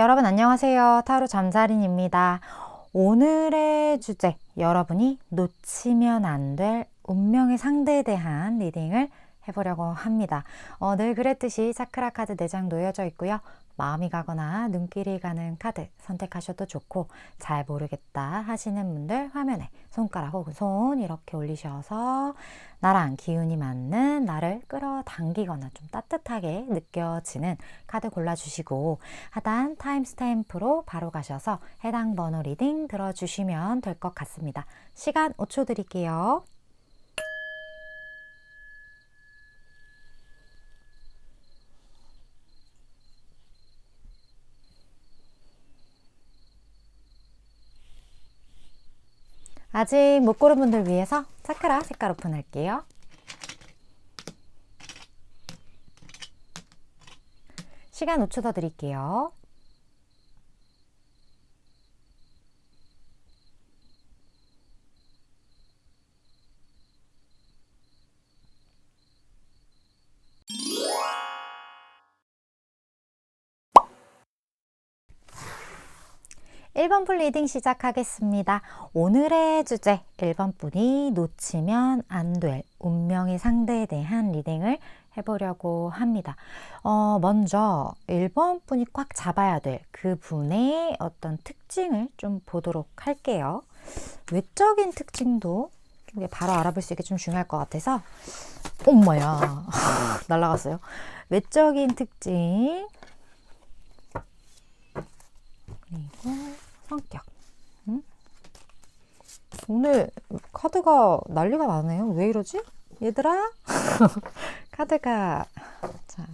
여러분 안녕하세요. 타로 잠자린입니다. 오늘의 주제, 여러분이 놓치면 안 될 운명의 상대에 대한 리딩을 해보려고 합니다. 늘 그랬듯이 차크라 카드 4장 놓여져 있고요. 마음이 가거나 눈길이 가는 카드 선택하셔도 좋고, 잘 모르겠다 하시는 분들 화면에 손가락 혹은 손 이렇게 올리셔서 나랑 기운이 맞는, 나를 끌어당기거나 좀 따뜻하게 느껴지는 카드 골라주시고, 하단 타임스탬프로 바로 가셔서 해당 번호 리딩 들어주시면 될 것 같습니다. 시간 5초 드릴게요. 아직 못 고른 분들 위해서 차크라 색깔 오픈할게요. 시간 5초 더 드릴게요. (1번) 분 리딩 시작하겠습니다. 오늘의 주제, 1번 분이 놓치면 안 될 운명의 상대에 대한 리딩을 해보려고 합니다. 먼저 1번 분이 꽉 잡아야 될 그 분의 어떤 특징을 좀 보도록 할게요. 외적인 특징도 좀 바로 알아볼 수 있게 좀 중요할 것 같아서, 엄마야 날라갔어요. 외적인 특징, 그리고 성격. 오늘 카드가 난리가 나네요. 왜 이러지? 얘들아? 카드가, 자,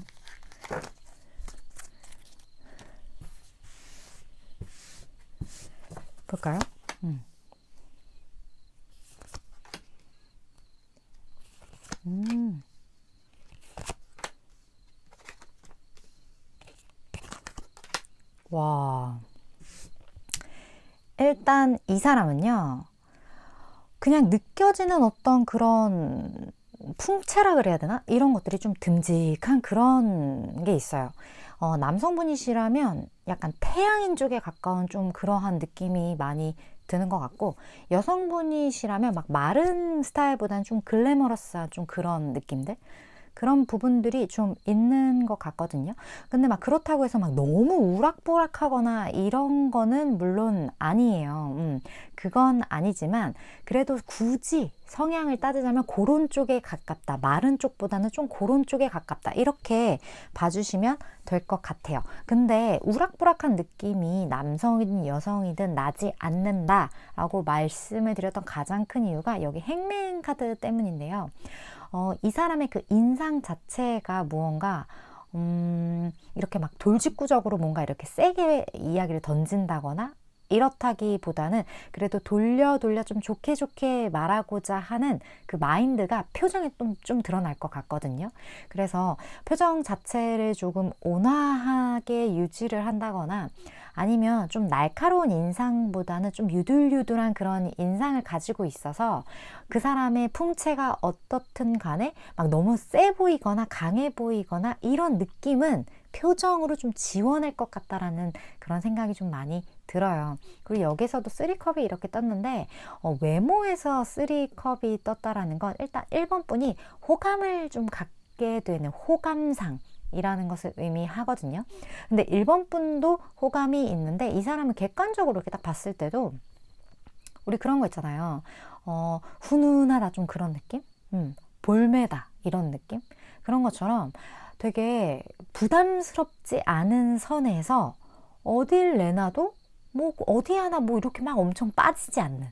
볼까요? 와. 일단 이 사람은요, 그냥 느껴지는 어떤 그런 풍채라 그래야 되나? 이런 것들이 좀 듬직한 그런 게 있어요. 남성분이시라면 약간 태양인 쪽에 가까운 좀 그러한 느낌이 많이 드는 것 같고, 여성분이시라면 막 마른 스타일보다는 좀 글래머러스한 좀 그런 느낌들? 그런 부분들이 좀 있는 것 같거든요. 근데 막 그렇다고 해서 막 너무 우락부락하거나 이런 거는 물론 아니에요. 그건 아니지만, 그래도 굳이 성향을 따지자면 그런 쪽에 가깝다, 마른 쪽보다는 좀 그런 쪽에 가깝다, 이렇게 봐주시면 될 것 같아요. 근데 우락부락한 느낌이 남성이든 여성이든 나지 않는다 라고 말씀을 드렸던 가장 큰 이유가 여기 행맨 카드 때문인데요. 이 사람의 그 인상 자체가 무언가 이렇게 막 돌직구적으로 뭔가 이렇게 세게 이야기를 던진다거나 이렇다기보다는, 그래도 돌려 좀 좋게 말하고자 하는 그 마인드가 표정에 좀 드러날 것 같거든요. 그래서 표정 자체를 조금 온화하게 유지를 한다거나, 아니면 좀 날카로운 인상보다는 좀 유들유들한 그런 인상을 가지고 있어서, 그 사람의 풍채가 어떻든 간에 막 너무 세 보이거나 강해 보이거나 이런 느낌은 표정으로 좀 지워낼 것 같다라는 그런 생각이 좀 많이 들어요. 그리고 여기서도 3컵이 이렇게 떴는데, 외모에서 3컵이 떴다라는 건 일단 1번 분이 호감을 좀 갖게 되는 호감상 이라는 것을 의미하거든요. 근데 1번 분도 호감이 있는데, 이 사람은 객관적으로 이렇게 딱 봤을 때도 우리 그런 거 있잖아요. 훈훈하다, 좀 그런 느낌? 볼매다, 이런 느낌? 그런 것처럼 되게 부담스럽지 않은 선에서 어딜 내놔도 뭐 어디 하나 뭐 이렇게 막 엄청 빠지지 않는,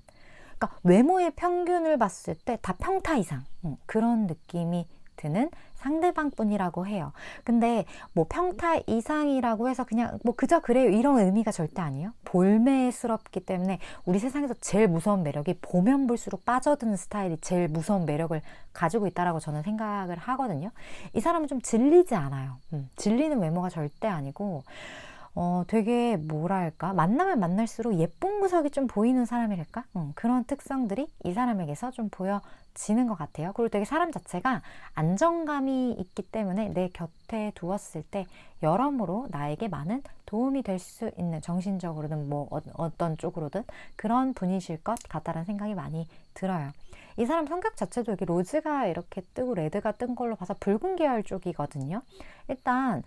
그러니까 외모의 평균을 봤을 때 다 평타 이상, 그런 느낌이 드는 상대방 분이라고 해요. 근데 뭐 평타 이상이라고 해서 그냥 뭐 그저 그래요, 이런 의미가 절대 아니에요. 볼매스럽기 때문에 우리 세상에서 제일 무서운 매력이 보면 볼수록 빠져드는 스타일이 제일 무서운 매력을 가지고 있다라고 저는 생각을 하거든요. 이 사람은 좀 질리지 않아요. 질리는 외모가 절대 아니고, 되게 뭐랄까, 만나면 만날수록 예쁜 구석이 좀 보이는 사람이랄까? 그런 특성들이 이 사람에게서 좀 보여지는 것 같아요. 그리고 되게 사람 자체가 안정감이 있기 때문에 내 곁에 두었을 때 여러모로 나에게 많은 도움이 될 수 있는, 정신적으로든 뭐 어떤 쪽으로든 그런 분이실 것 같다라는 생각이 많이 들어요. 이 사람 성격 자체도 여기 로즈가 이렇게 뜨고 레드가 뜬 걸로 봐서 붉은 계열 쪽이거든요. 일단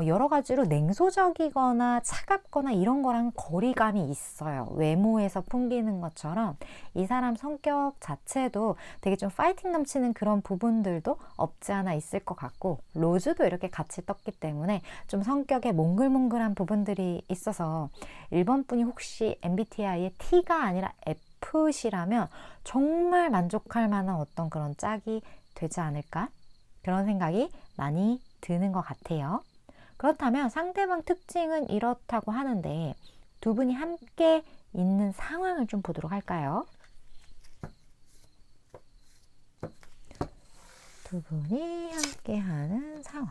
여러 가지로 냉소적이거나 차갑거나 이런 거랑 거리감이 있어요. 외모에서 풍기는 것처럼 이 사람 성격 자체도 되게 좀 파이팅 넘치는 그런 부분들도 없지 않아 있을 것 같고, 로즈도 이렇게 같이 떴기 때문에 좀 성격에 몽글몽글한 부분들이 있어서 1번 분이 혹시 MBTI의 T가 아니라 F시라면 정말 만족할 만한 어떤 그런 짝이 되지 않을까? 그런 생각이 많이 드는 것 같아요. 그렇다면 상대방 특징은 이렇다고 하는데 두 분이 함께 있는 상황을 좀 보도록 할까요? 두 분이 함께 하는 상황.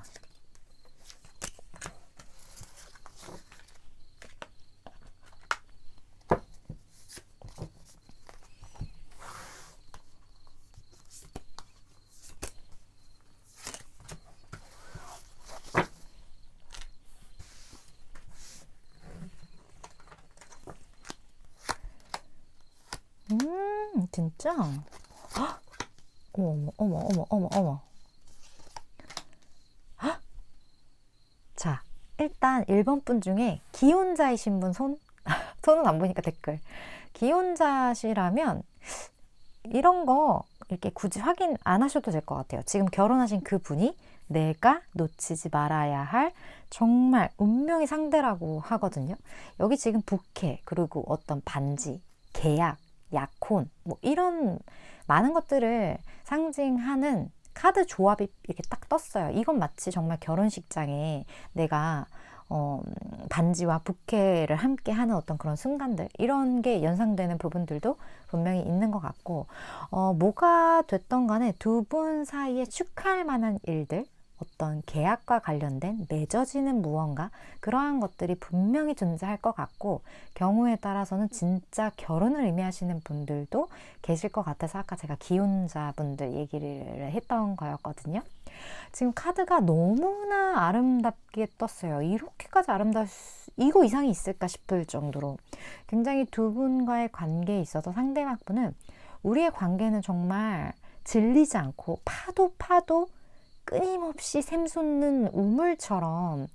진짜? 헉! 어머, 어머, 어머, 어머, 어머. 헉! 자, 일단 1번 분 중에 기혼자이신 분 손은 안 보니까 댓글. 기혼자시라면 이런 거 이렇게 굳이 확인 안 하셔도 될 것 같아요. 지금 결혼하신 그 분이 내가 놓치지 말아야 할 정말 운명의 상대라고 하거든요. 여기 지금 부케, 그리고 어떤 반지, 계약, 약혼, 뭐 이런 많은 것들을 상징하는 카드 조합이 이렇게 딱 떴어요. 이건 마치 정말 결혼식장에 내가 반지와 부케를 함께 하는 어떤 그런 순간들, 이런 게 연상되는 부분들도 분명히 있는 것 같고, 뭐가 됐던 간에 두 분 사이에 축하할 만한 일들, 어떤 계약과 관련된 맺어지는 무언가, 그러한 것들이 분명히 존재할 것 같고, 경우에 따라서는 진짜 결혼을 의미하시는 분들도 계실 것 같아서 아까 제가 기혼자분들 얘기를 했던 거였거든요. 지금 카드가 너무나 아름답게 떴어요. 이렇게까지 이거 이상이 있을까 싶을 정도로 굉장히 두 분과의 관계에 있어서 상대방 분은 우리의 관계는 정말 질리지 않고 파도 끊임없이 샘솟는 우물처럼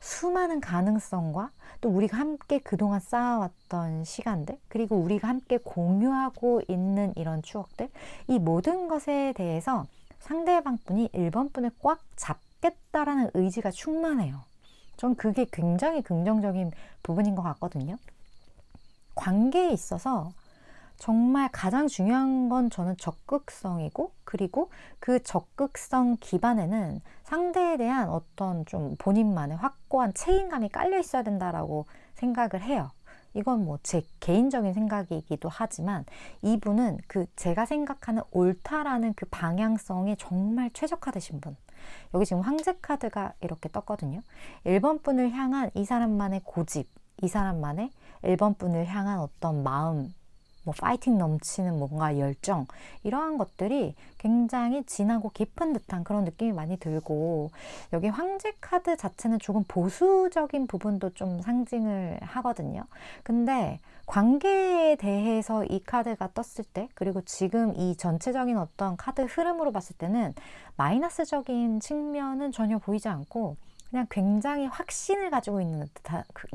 수많은 가능성과 또 우리가 함께 그동안 쌓아왔던 시간들, 그리고 우리가 함께 공유하고 있는 이런 추억들, 이 모든 것에 대해서 상대방 분이 1번 분을 꽉 잡겠다라는 의지가 충만해요. 전 그게 굉장히 긍정적인 부분인 것 같거든요. 관계에 있어서 정말 가장 중요한 건 저는 적극성이고, 그리고 그 적극성 기반에는 상대에 대한 어떤 좀 본인만의 확고한 책임감이 깔려 있어야 된다라고 생각을 해요. 이건 뭐 제 개인적인 생각이기도 하지만 이분은 그 제가 생각하는 옳다라는 그 방향성에 정말 최적화되신 분. 여기 지금 황제 카드가 이렇게 떴거든요. 1번 분을 향한 이 사람만의 고집, 이 사람만의 1번 분을 향한 어떤 마음, 뭐 파이팅 넘치는 뭔가 열정, 이러한 것들이 굉장히 진하고 깊은 듯한 그런 느낌이 많이 들고, 여기 황제 카드 자체는 조금 보수적인 부분도 좀 상징을 하거든요. 근데 관계에 대해서 이 카드가 떴을 때, 그리고 지금 이 전체적인 어떤 카드 흐름으로 봤을 때는 마이너스적인 측면은 전혀 보이지 않고 그냥 굉장히 확신을 가지고 있는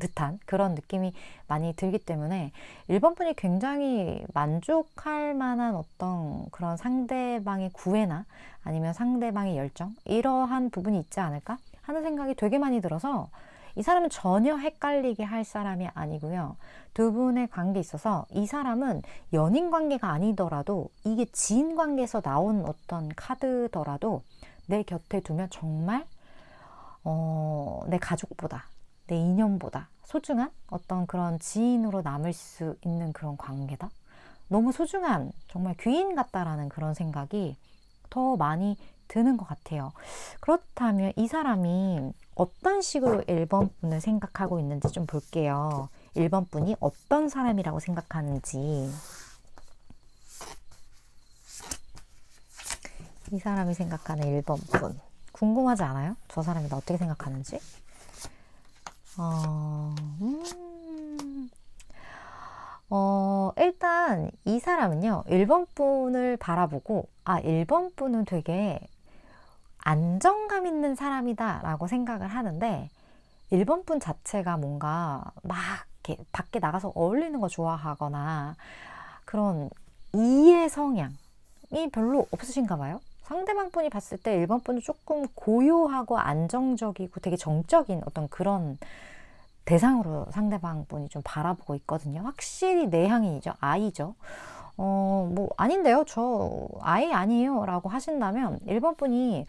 듯한 그런 느낌이 많이 들기 때문에 1번 분이 굉장히 만족할 만한 어떤 그런 상대방의 구애나 아니면 상대방의 열정, 이러한 부분이 있지 않을까 하는 생각이 되게 많이 들어서, 이 사람은 전혀 헷갈리게 할 사람이 아니고요. 두 분의 관계에 있어서 이 사람은 연인 관계가 아니더라도, 이게 지인 관계에서 나온 어떤 카드더라도 내 곁에 두면 정말 내 가족보다, 내 인연보다 소중한 어떤 그런 지인으로 남을 수 있는 그런 관계다. 너무 소중한, 정말 귀인 같다라는 그런 생각이 더 많이 드는 것 같아요. 그렇다면 이 사람이 어떤 식으로 1번 분을 생각하고 있는지 좀 볼게요. 1번 분이 어떤 사람이라고 생각하는지. 이 사람이 생각하는 1번 분. 궁금하지 않아요? 저 사람이 나 어떻게 생각하는지? 일단 이 사람은요, 1번 분을 바라보고, 1번 분은 되게 안정감 있는 사람이다 라고 생각을 하는데, 1번 분 자체가 뭔가 막 이렇게 밖에 나가서 어울리는 거 좋아하거나 그런 이해 성향이 별로 없으신가 봐요. 상대방 분이 봤을 때 1번 분은 조금 고요하고 안정적이고 되게 정적인 어떤 그런 대상으로 상대방 분이 좀 바라보고 있거든요. 확실히 내향인이죠. 아이죠. 뭐 아닌데요. 저 아이 아니에요 라고 하신다면 1번 분이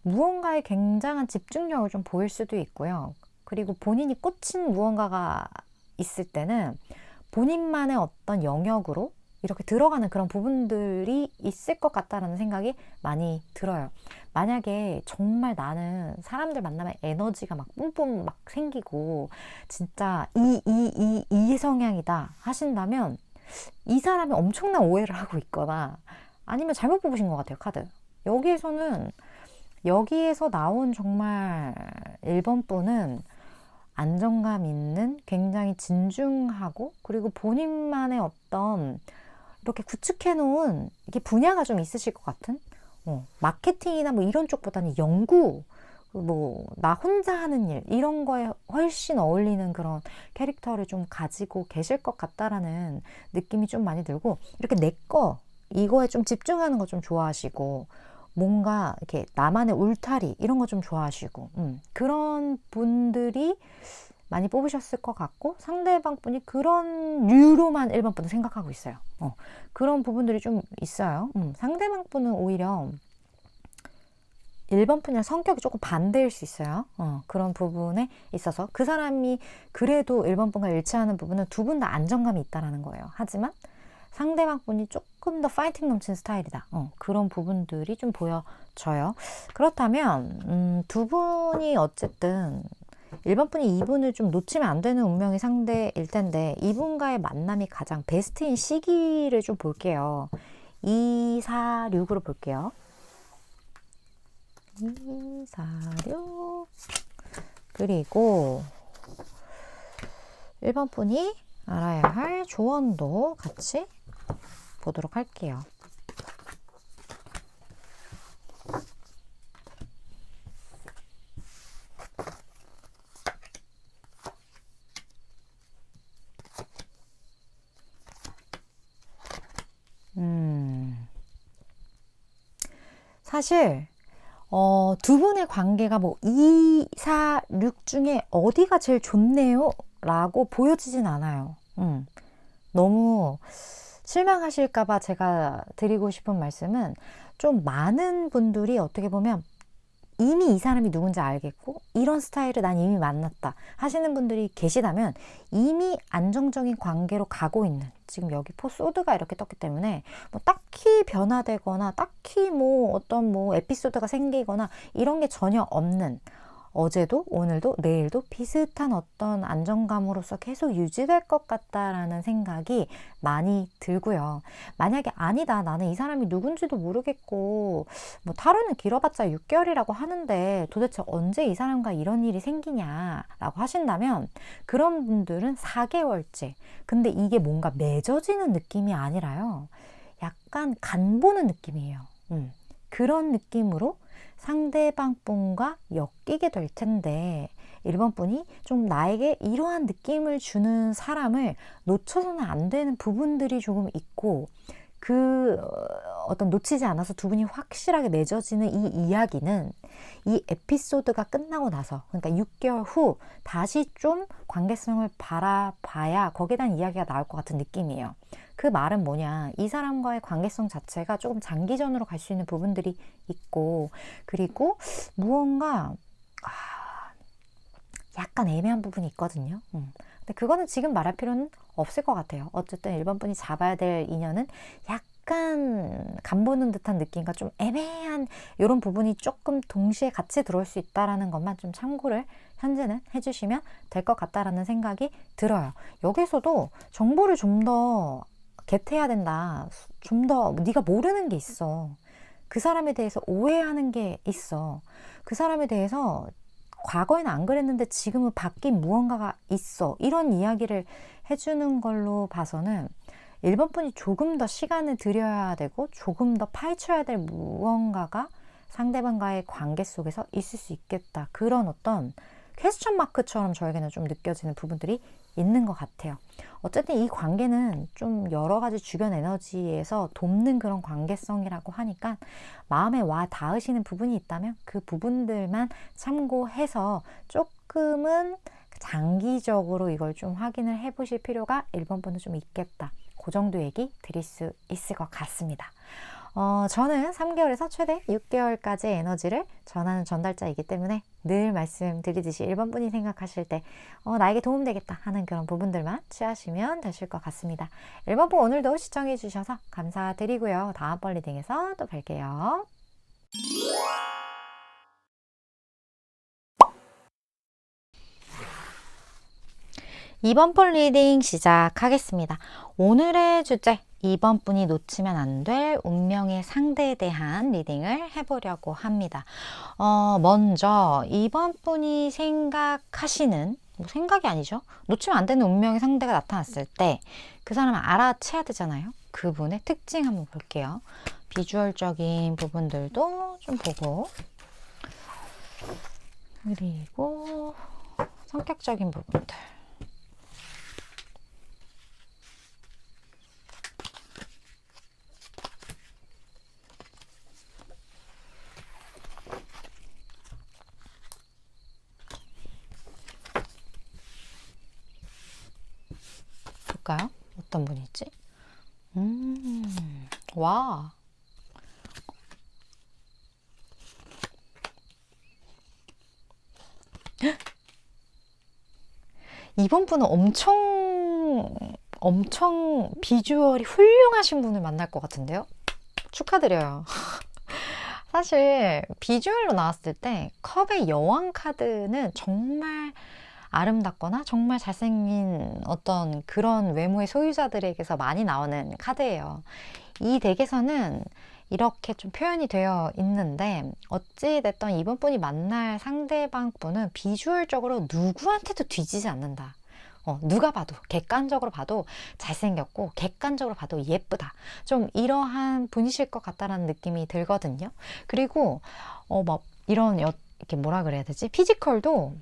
무언가에 굉장한 집중력을 좀 보일 수도 있고요. 그리고 본인이 꽂힌 무언가가 있을 때는 본인만의 어떤 영역으로 이렇게 들어가는 그런 부분들이 있을 것 같다라는 생각이 많이 들어요. 만약에 정말 나는 사람들 만나면 에너지가 막 뿜뿜 막 생기고 진짜 이 성향이다 하신다면 이 사람이 엄청난 오해를 하고 있거나 아니면 잘못 뽑으신 것 같아요, 카드. 여기에서 나온 정말 1번 분은 안정감 있는 굉장히 진중하고 그리고 본인만의 어떤 이렇게 구축해 놓은 이게 분야가 좀 있으실 것 같은 마케팅이나 뭐 이런 쪽보다는 연구 뭐 나 혼자 하는 일 이런 거에 훨씬 어울리는 그런 캐릭터를 좀 가지고 계실 것 같다라는 느낌이 좀 많이 들고 이렇게 내 거 이거에 좀 집중하는 거 좀 좋아하시고 뭔가 이렇게 나만의 울타리 이런 거 좀 좋아하시고 그런 분들이 많이 뽑으셨을 것 같고 상대방 분이 그런 류로만 1번 분은 생각하고 있어요. 그런 부분들이 좀 있어요. 상대방 분은 오히려 1번 분이랑 성격이 조금 반대일 수 있어요. 그런 부분에 있어서 그 사람이 그래도 1번 분과 일치하는 부분은 두 분 다 안정감이 있다는 거예요. 하지만 상대방 분이 조금 더 파이팅 넘치는 스타일이다. 그런 부분들이 좀 보여져요. 그렇다면 두 분이 어쨌든 1번 분이 이분을 좀 놓치면 안 되는 운명의 상대일 텐데 이분과의 만남이 가장 베스트인 시기를 좀 볼게요. 2, 4, 6으로 볼게요. 2, 4, 6 그리고 1번 분이 알아야 할 조언도 같이 보도록 할게요. 사실 두 분의 관계가 뭐 2, 4, 6 중에 어디가 제일 좋네요 라고 보여지진 않아요. 너무 실망하실까봐 제가 드리고 싶은 말씀은 좀 많은 분들이 어떻게 보면 이미 이 사람이 누군지 알겠고 이런 스타일을 난 이미 만났다 하시는 분들이 계시다면 이미 안정적인 관계로 가고 있는 지금 여기 소드가 이렇게 떴기 때문에 뭐 딱히 변화되거나 딱히 뭐 어떤 뭐 에피소드가 생기거나 이런 게 전혀 없는 어제도 오늘도 내일도 비슷한 어떤 안정감으로서 계속 유지될 것 같다라는 생각이 많이 들고요. 만약에 아니다 나는 이 사람이 누군지도 모르겠고 뭐 타로는 길어봤자 6개월이라고 하는데 도대체 언제 이 사람과 이런 일이 생기냐라고 하신다면 그런 분들은 4개월째 근데 이게 뭔가 맺어지는 느낌이 아니라요. 약간 간 보는 느낌이에요. 그런 느낌으로 상대방 분과 엮이게 될 텐데 1번 분이 좀 나에게 이러한 느낌을 주는 사람을 놓쳐서는 안 되는 부분들이 조금 있고 그 어떤 놓치지 않아서 두 분이 확실하게 맺어지는 이 이야기는 이 에피소드가 끝나고 나서 그러니까 6개월 후 다시 좀 관계성을 바라봐야 거기에 대한 이야기가 나올 것 같은 느낌이에요. 그 말은 뭐냐 이 사람과의 관계성 자체가 조금 장기전으로 갈 수 있는 부분들이 있고 그리고 무언가 약간 애매한 부분이 있거든요. 근데 그거는 지금 말할 필요는 없을 것 같아요. 어쨌든 1번 분이 잡아야 될 인연은 약간 간보는 듯한 느낌과 좀 애매한 이런 부분이 조금 동시에 같이 들어올 수 있다라는 것만 좀 참고를 현재는 해주시면 될 것 같다라는 생각이 들어요. 여기서도 정보를 좀 더 겟해야 된다. 좀 더 네가 모르는 게 있어. 그 사람에 대해서 오해하는 게 있어. 그 사람에 대해서 과거에는 안 그랬는데 지금은 바뀐 무언가가 있어. 이런 이야기를 해주는 걸로 봐서는 1번 분이 조금 더 시간을 들여야 되고 조금 더 파헤쳐야 될 무언가가 상대방과의 관계 속에서 있을 수 있겠다. 그런 어떤 퀘스천 마크처럼 저에게는 좀 느껴지는 부분들이 있는 것 같아요. 어쨌든 이 관계는 좀 여러 가지 주변 에너지에서 돕는 그런 관계성이라고 하니까 마음에 와 닿으시는 부분이 있다면 그 부분들만 참고해서 조금은 장기적으로 이걸 좀 확인을 해보실 필요가 1번 분은 좀 있겠다. 그 정도 얘기 드릴 수 있을 것 같습니다. 저는 3개월에서 최대 6개월까지의 에너지를 전하는 전달자이기 때문에 늘 말씀드리듯이 1번 분이 생각하실 때 나에게 도움되겠다 하는 그런 부분들만 취하시면 되실 것 같습니다. 1번 분 오늘도 시청해 주셔서 감사드리고요. 다음번 리딩에서 또 뵐게요. 2번 분 리딩 시작하겠습니다. 오늘의 주제 2번 분이 놓치면 안 될 운명의 상대에 대한 리딩을 해보려고 합니다. 먼저 2번 분이 생각하시는 생각이 아니죠. 놓치면 안 되는 운명의 상대가 나타났을 때 그 사람을 알아채야 되잖아요. 그분의 특징 한번 볼게요. 비주얼적인 부분들도 좀 보고 그리고 성격적인 부분들 볼까요? 어떤 분이지? 와. 이번 분은 엄청 비주얼이 훌륭하신 분을 만날 것 같은데요? 축하드려요. 사실 비주얼로 나왔을 때 컵의 여왕 카드는 정말 아름답거나 정말 잘생긴 어떤 그런 외모의 소유자들에게서 많이 나오는 카드예요. 이 덱에서는 이렇게 좀 표현이 되어 있는데 어찌됐든 이번 분이 만날 상대방 분은 비주얼적으로 누구한테도 뒤지지 않는다. 누가 봐도 객관적으로 봐도 잘생겼고 객관적으로 봐도 예쁘다. 좀 이러한 분이실 것 같다라는 느낌이 들거든요. 그리고 막 이런 이렇게 뭐라 그래야 되지? 피지컬도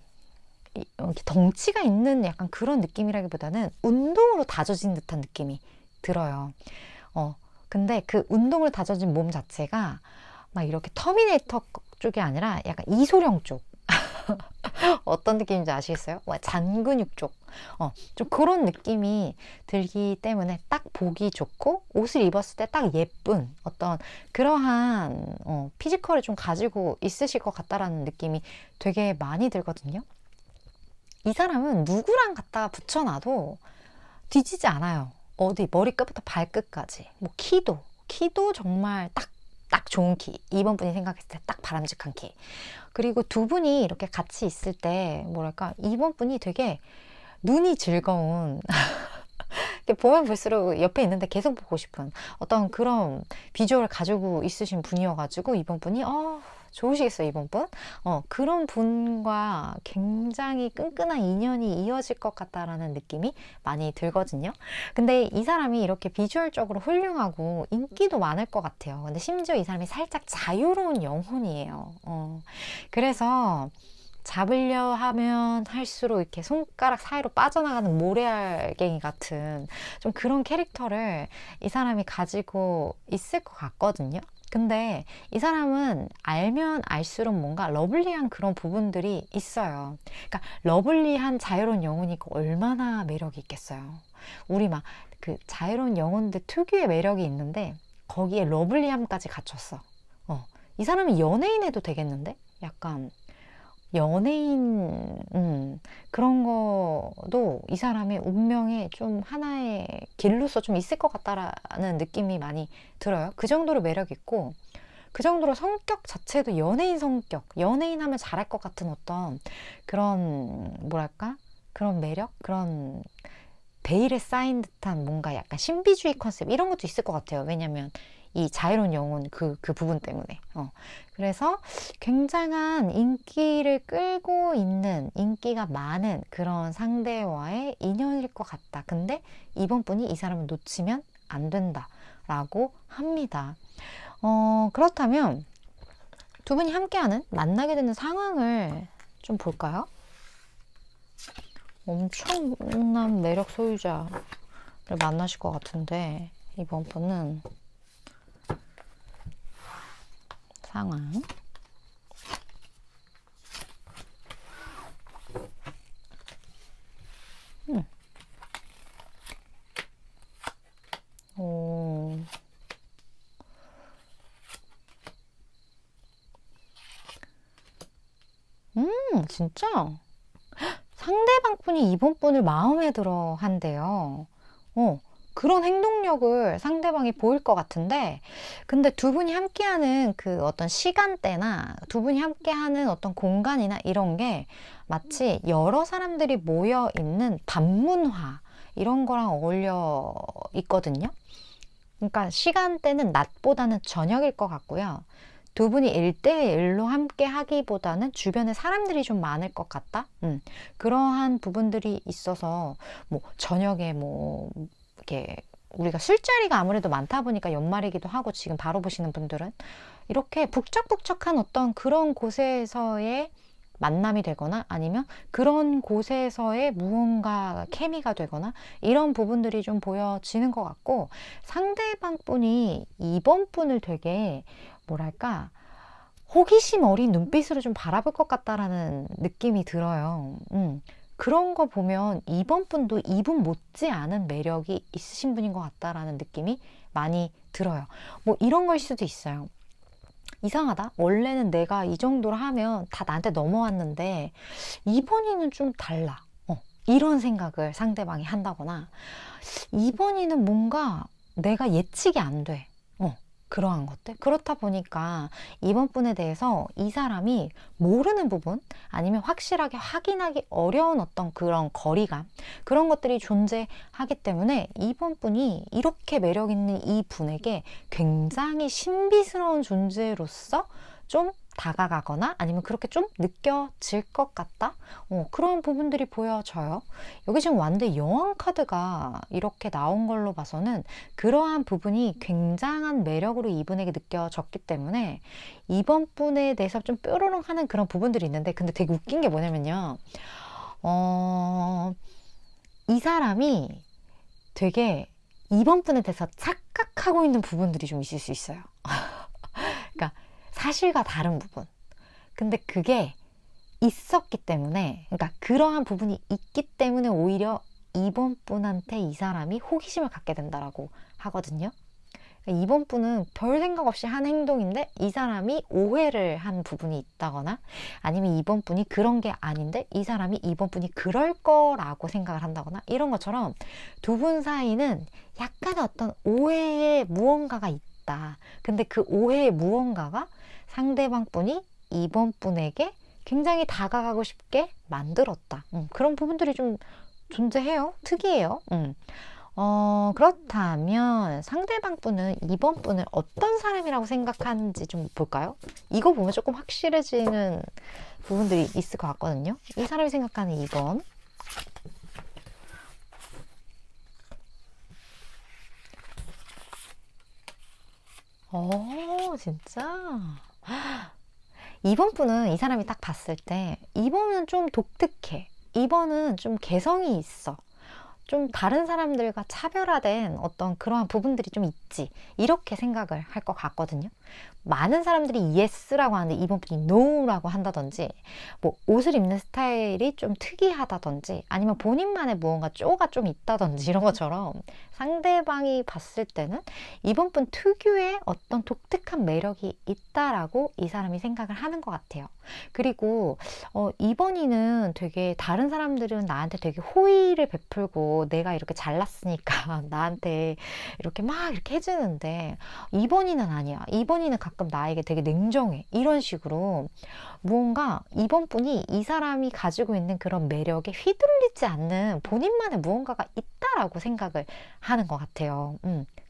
이렇게 덩치가 있는 약간 그런 느낌이라기보다는 운동으로 다져진 듯한 느낌이 들어요. 근데 그 운동으로 다져진 몸 자체가 막 이렇게 터미네이터 쪽이 아니라 약간 이소룡 쪽. 어떤 느낌인지 아시겠어요? 잔근육 쪽. 좀 그런 느낌이 들기 때문에 딱 보기 좋고 옷을 입었을 때 딱 예쁜 어떤 그러한 피지컬을 좀 가지고 있으실 것 같다라는 느낌이 되게 많이 들거든요. 이 사람은 누구랑 갖다 붙여놔도 뒤지지 않아요. 어디 머리끝부터 발끝까지. 뭐 키도 정말 딱 좋은 키. 2번 분이 생각했을 때 딱 바람직한 키. 그리고 두 분이 이렇게 같이 있을 때 뭐랄까 2번 분이 되게 눈이 즐거운 보면 볼수록 옆에 있는데 계속 보고 싶은 어떤 그런 비주얼을 가지고 있으신 분이어가지고 2번 분이 좋으시겠어요, 이번 분? 그런 분과 굉장히 끈끈한 인연이 이어질 것 같다라는 느낌이 많이 들거든요. 근데 이 사람이 이렇게 비주얼적으로 훌륭하고 인기도 많을 것 같아요. 근데 심지어 이 사람이 살짝 자유로운 영혼이에요. 그래서 잡으려 하면 할수록 이렇게 손가락 사이로 빠져나가는 모래알갱이 같은 좀 그런 캐릭터를 이 사람이 가지고 있을 것 같거든요. 근데 이 사람은 알면 알수록 뭔가 러블리한 그런 부분들이 있어요. 그러니까 러블리한 자유로운 영혼이고 얼마나 매력이 있겠어요. 우리 막 그 자유로운 영혼들 특유의 매력이 있는데 거기에 러블리함까지 갖췄어. 이 사람은 연예인 해도 되겠는데? 약간 연예인, 그런 거도 이 사람의 운명에 좀 하나의 길로서 좀 있을 것 같다라는 느낌이 많이 들어요. 그 정도로 매력 있고, 그 정도로 성격 자체도 연예인 성격, 연예인 하면 잘할 것 같은 어떤 그런, 뭐랄까? 그런 매력? 그런 베일에 쌓인 듯한 뭔가 약간 신비주의 컨셉 이런 것도 있을 것 같아요. 왜냐면 이 자유로운 영혼 그 부분 때문에. 그래서 굉장한 인기를 끌고 있는, 인기가 많은 그런 상대와의 인연일 것 같다. 근데 이번 분이 이 사람을 놓치면 안 된다라고 합니다. 그렇다면 두 분이 함께하는 만나게 되는 상황을 좀 볼까요? 엄청난 매력 소유자를 만나실 것 같은데 이번 분은 상황 오. 진짜? 상대방 분이 이번 분을 마음에 들어 한대요. 그런 행동력을 상대방이 보일 것 같은데, 근데 두 분이 함께하는 그 어떤 시간대나 두 분이 함께하는 어떤 공간이나 이런 게 마치 여러 사람들이 모여 있는 반문화 이런 거랑 어울려 있거든요. 그러니까 시간대는 낮보다는 저녁일 것 같고요. 두 분이 1대1로 함께 하기보다는 주변에 사람들이 좀 많을 것 같다? 그러한 부분들이 있어서, 뭐, 저녁에 뭐, 이렇게, 우리가 술자리가 아무래도 많다 보니까 연말이기도 하고, 지금 바로 보시는 분들은, 이렇게 북적북적한 어떤 그런 곳에서의 만남이 되거나 아니면 그런 곳에서의 무언가 케미가 되거나 이런 부분들이 좀 보여지는 것 같고, 상대방 분이 이번 분을 되게 뭐랄까 호기심 어린 눈빛으로 좀 바라볼 것 같다라는 느낌이 들어요. 그런 거 보면 이번 분도 이분 못지않은 매력이 있으신 분인 것 같다라는 느낌이 많이 들어요. 뭐 이런 걸 수도 있어요. 이상하다. 원래는 내가 이 정도로 하면 다 나한테 넘어왔는데 이번에는 좀 달라. 이런 생각을 상대방이 한다거나 이번에는 뭔가 내가 예측이 안 돼. 그러한 것들. 그렇다 보니까 이번 분에 대해서 이 사람이 모르는 부분 아니면 확실하게 확인하기 어려운 어떤 그런 거리감 그런 것들이 존재하기 때문에 이번 분이 이렇게 매력 있는 이 분에게 굉장히 신비스러운 존재로서 좀 다가가거나 아니면 그렇게 좀 느껴질 것 같다? 그런 부분들이 보여져요. 여기 지금 완대 여왕 카드가 이렇게 나온 걸로 봐서는 그러한 부분이 굉장한 매력으로 이분에게 느껴졌기 때문에 이번 분에 대해서 좀 뾰로롱 하는 그런 부분들이 있는데 근데 되게 웃긴 게 뭐냐면요. 이 사람이 되게 이번 분에 대해서 착각하고 있는 부분들이 좀 있을 수 있어요. 그러니까 사실과 다른 부분. 근데 그게 있었기 때문에, 그러니까 그러한 부분이 있기 때문에 오히려 이번 분한테 이 사람이 호기심을 갖게 된다라고 하거든요. 그러니까 이번 분은 별 생각 없이 한 행동인데 이 사람이 오해를 한 부분이 있다거나 아니면 이번 분이 그런 게 아닌데 이 사람이 이번 분이 그럴 거라고 생각을 한다거나 이런 것처럼 두 분 사이는 약간의 어떤 오해의 무언가가 있다. 근데 그 오해의 무언가가 상대방 분이 이번 분에게 굉장히 다가가고 싶게 만들었다. 그런 부분들이 좀 존재해요. 특이해요. 그렇다면 상대방 분은 이번 분을 어떤 사람이라고 생각하는지 좀 볼까요? 이거 보면 조금 확실해지는 부분들이 있을 것 같거든요. 이 사람이 생각하는 2번. 진짜? 이번 분은 이 사람이 딱 봤을 때 이번은 좀 독특해. 이번은 좀 개성이 있어. 좀 다른 사람들과 차별화된 어떤 그러한 부분들이 좀 있지. 이렇게 생각을 할 것 같거든요. 많은 사람들이 yes라고 하는데 이번 분이 no라고 한다든지 뭐 옷을 입는 스타일이 좀 특이하다든지 아니면 본인만의 무언가 쪼가 좀 있다든지 이런 것처럼 상대방이 봤을 때는 이번 분 특유의 어떤 독특한 매력이 있다라고 이 사람이 생각을 하는 것 같아요. 그리고 2번이는 되게 다른 사람들은 나한테 되게 호의를 베풀고 내가 이렇게 잘났으니까 나한테 이렇게 막 이렇게 해주는데 2번이는 아니야. 2번이는 가끔 나에게 되게 냉정해. 이런 식으로 무언가 2번 분이 이 사람이 가지고 있는 그런 매력에 휘둘리지 않는 본인만의 무언가가 있다라고 생각을 하는 것 같아요.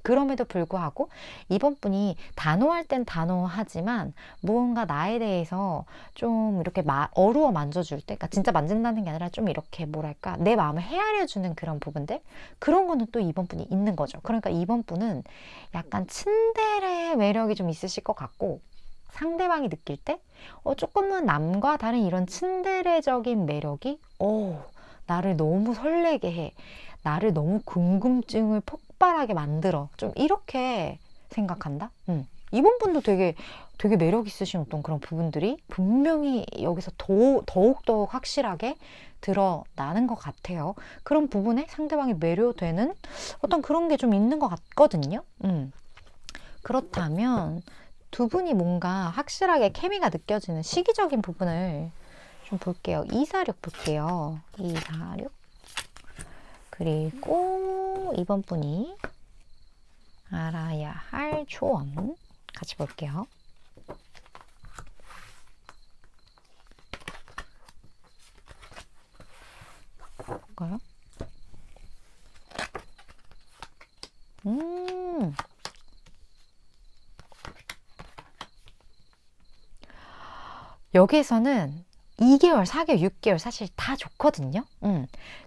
그럼에도 불구하고 2번 분이 단호할 땐 단호하지만 무언가 나에 대해서 좀 이렇게 어루어 만져줄 때, 그러니까 진짜 만진다는 게 아니라 좀 이렇게 뭐랄까 내 마음을 헤아려주는 그런 부분들, 그런 거는 또 2번 분이 있는 거죠. 그러니까 2번 분은 약간 츤데레 매력이 좀 있으실 것 같고, 상대방이 느낄 때 조금은 남과 다른 이런 츤데레적인 매력이 나를 너무 설레게 해. 나를 너무 궁금증을 폭발하게 만들어. 좀 이렇게 생각한다. 이번 분도 되게 매력 있으신 어떤 그런 부분들이 분명히 여기서 더욱더욱 확실하게 드러나는 것 같아요. 그런 부분에 상대방이 매료되는 어떤 그런 게 좀 있는 것 같거든요. 그렇다면 두 분이 뭔가 확실하게 케미가 느껴지는 시기적인 부분을 좀 볼게요. 246 볼게요. 246. 그리고 이번 분이 알아야 할 조언 같이 볼게요. 볼까요? 여기에서는 2개월, 4개월, 6개월 사실 다 좋거든요.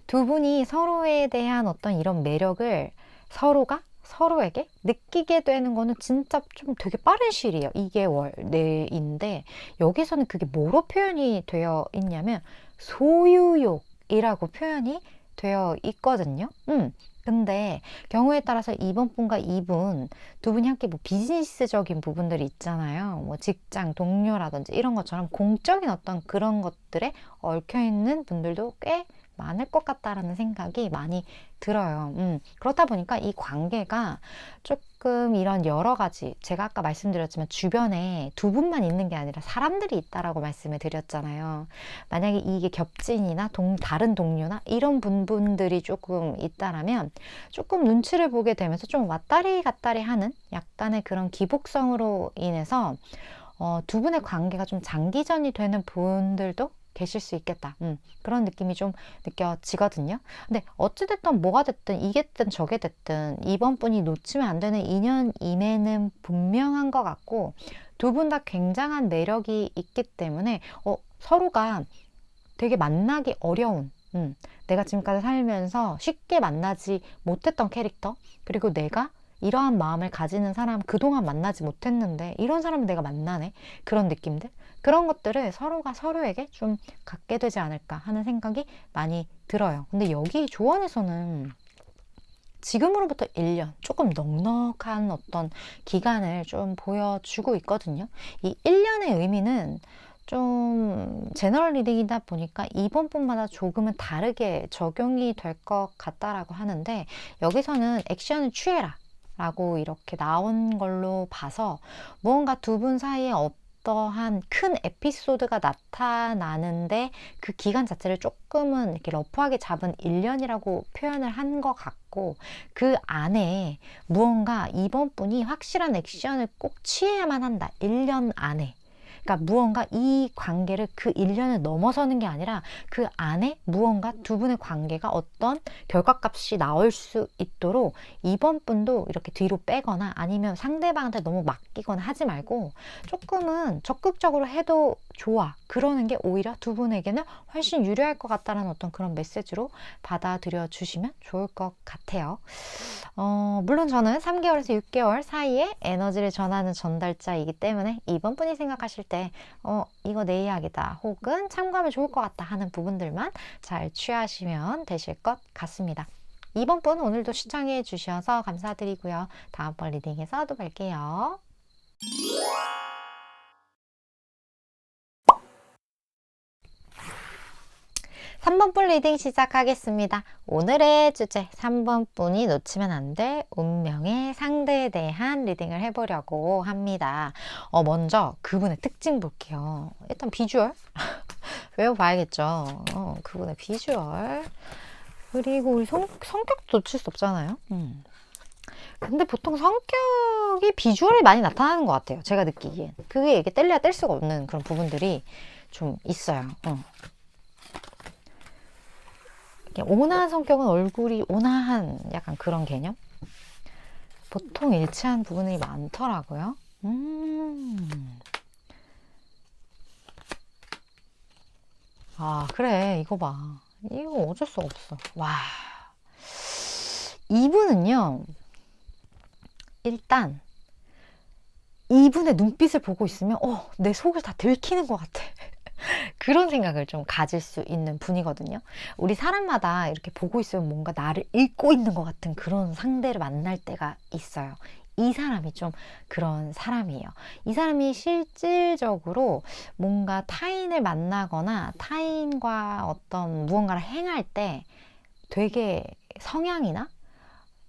두 분이 서로에 대한 어떤 이런 매력을 서로가 서로에게 느끼게 되는 거는 진짜 좀 되게 빠른 시일이에요. 2개월 내인데 여기서는 그게 뭐로 표현이 되어 있냐면 소유욕이라고 표현이 되어 있거든요. 근데 경우에 따라서 2번 분과 2분 두 분이 함께 뭐 비즈니스적인 부분들이 있잖아요. 뭐 직장 동료라든지 이런 것처럼 공적인 어떤 그런 것들에 얽혀 있는 분들도 꽤 많을 것 같다라는 생각이 많이 들어요. 그렇다 보니까 이 관계가 조금 이런 여러 가지, 제가 아까 말씀드렸지만 주변에 두 분만 있는 게 아니라 사람들이 있다라고 말씀을 드렸잖아요. 만약에 이게 겹친이나 다른 동료나 이런 분들이 조금 있다라면 조금 눈치를 보게 되면서 좀 왔다리 갔다리 하는 약간의 그런 기복성으로 인해서 두 분의 관계가 좀 장기전이 되는 분들도 계실 수 있겠다. 그런 느낌이 좀 느껴지거든요. 근데 어찌됐든 뭐가 됐든 이게 됐든 저게 됐든 이번 분이 놓치면 안 되는 인연임에는 분명한 것 같고 두 분 다 굉장한 매력이 있기 때문에 서로가 되게 만나기 어려운 내가 지금까지 살면서 쉽게 만나지 못했던 캐릭터, 그리고 내가 이러한 마음을 가지는 사람 그동안 만나지 못했는데 이런 사람을 내가 만나네, 그런 느낌들, 그런 것들을 서로가 서로에게 좀 갖게 되지 않을까 하는 생각이 많이 들어요. 근데 여기 조언에서는 지금으로부터 1년, 조금 넉넉한 어떤 기간을 좀 보여주고 있거든요. 이 1년의 의미는 좀 제너럴 리딩이다 보니까 이번 분마다 조금은 다르게 적용이 될 것 같다라고 하는데, 여기서는 액션을 취해라 라고 이렇게 나온 걸로 봐서 무언가 두 분 사이에 어떠한 큰 에피소드가 나타나는데 그 기간 자체를 조금은 이렇게 러프하게 잡은 1년이라고 표현을 한 것 같고, 그 안에 무언가 이번 분이 확실한 액션을 꼭 취해야만 한다, 1년 안에. 그러니까 무언가 이 관계를 그 1년을 넘어서는 게 아니라 그 안에 무언가 두 분의 관계가 어떤 결과값이 나올 수 있도록 이번 분도 이렇게 뒤로 빼거나 아니면 상대방한테 너무 맡기거나 하지 말고 조금은 적극적으로 해도 좋아, 그러는 게 오히려 두 분에게는 훨씬 유리할 것 같다는 어떤 그런 메시지로 받아들여 주시면 좋을 것 같아요. 물론 저는 3개월에서 6개월 사이에 에너지를 전하는 전달자이기 때문에 이번 분이 생각하실 때 이거 내 이야기다 혹은 참고하면 좋을 것 같다 하는 부분들만 잘 취하시면 되실 것 같습니다. 이번 분 오늘도 시청해 주셔서 감사드리고요. 다음번 리딩에서 또 뵐게요. 3번 분 리딩 시작하겠습니다. 오늘의 주제 3번 분이 놓치면 안 될 운명의 상대에 대한 리딩을 해보려고 합니다. 먼저 그분의 특징 볼게요. 일단 비주얼 외워봐야겠죠. 그분의 비주얼 그리고 우리 성격도 놓칠 수 없잖아요. 근데 보통 성격이 비주얼에 많이 나타나는 것 같아요. 제가 느끼기엔. 그게 이게 뗄래야 뗄 수가 없는 그런 부분들이 좀 있어요. 온화한 성격은 얼굴이 온화한 약간 그런 개념? 보통 일치한 부분이 많더라고요. 아, 그래. 이거 봐. 이거 어쩔 수 없어. 와. 이분은요, 일단, 이분의 눈빛을 보고 있으면, 내 속을 다 들키는 것 같아. 그런 생각을 좀 가질 수 있는 분이거든요. 우리 사람마다 이렇게 보고 있으면 뭔가 나를 읽고 있는 것 같은 그런 상대를 만날 때가 있어요. 이 사람이 좀 그런 사람이에요. 이 사람이 실질적으로 뭔가 타인을 만나거나 타인과 어떤 무언가를 행할 때 되게 성향이나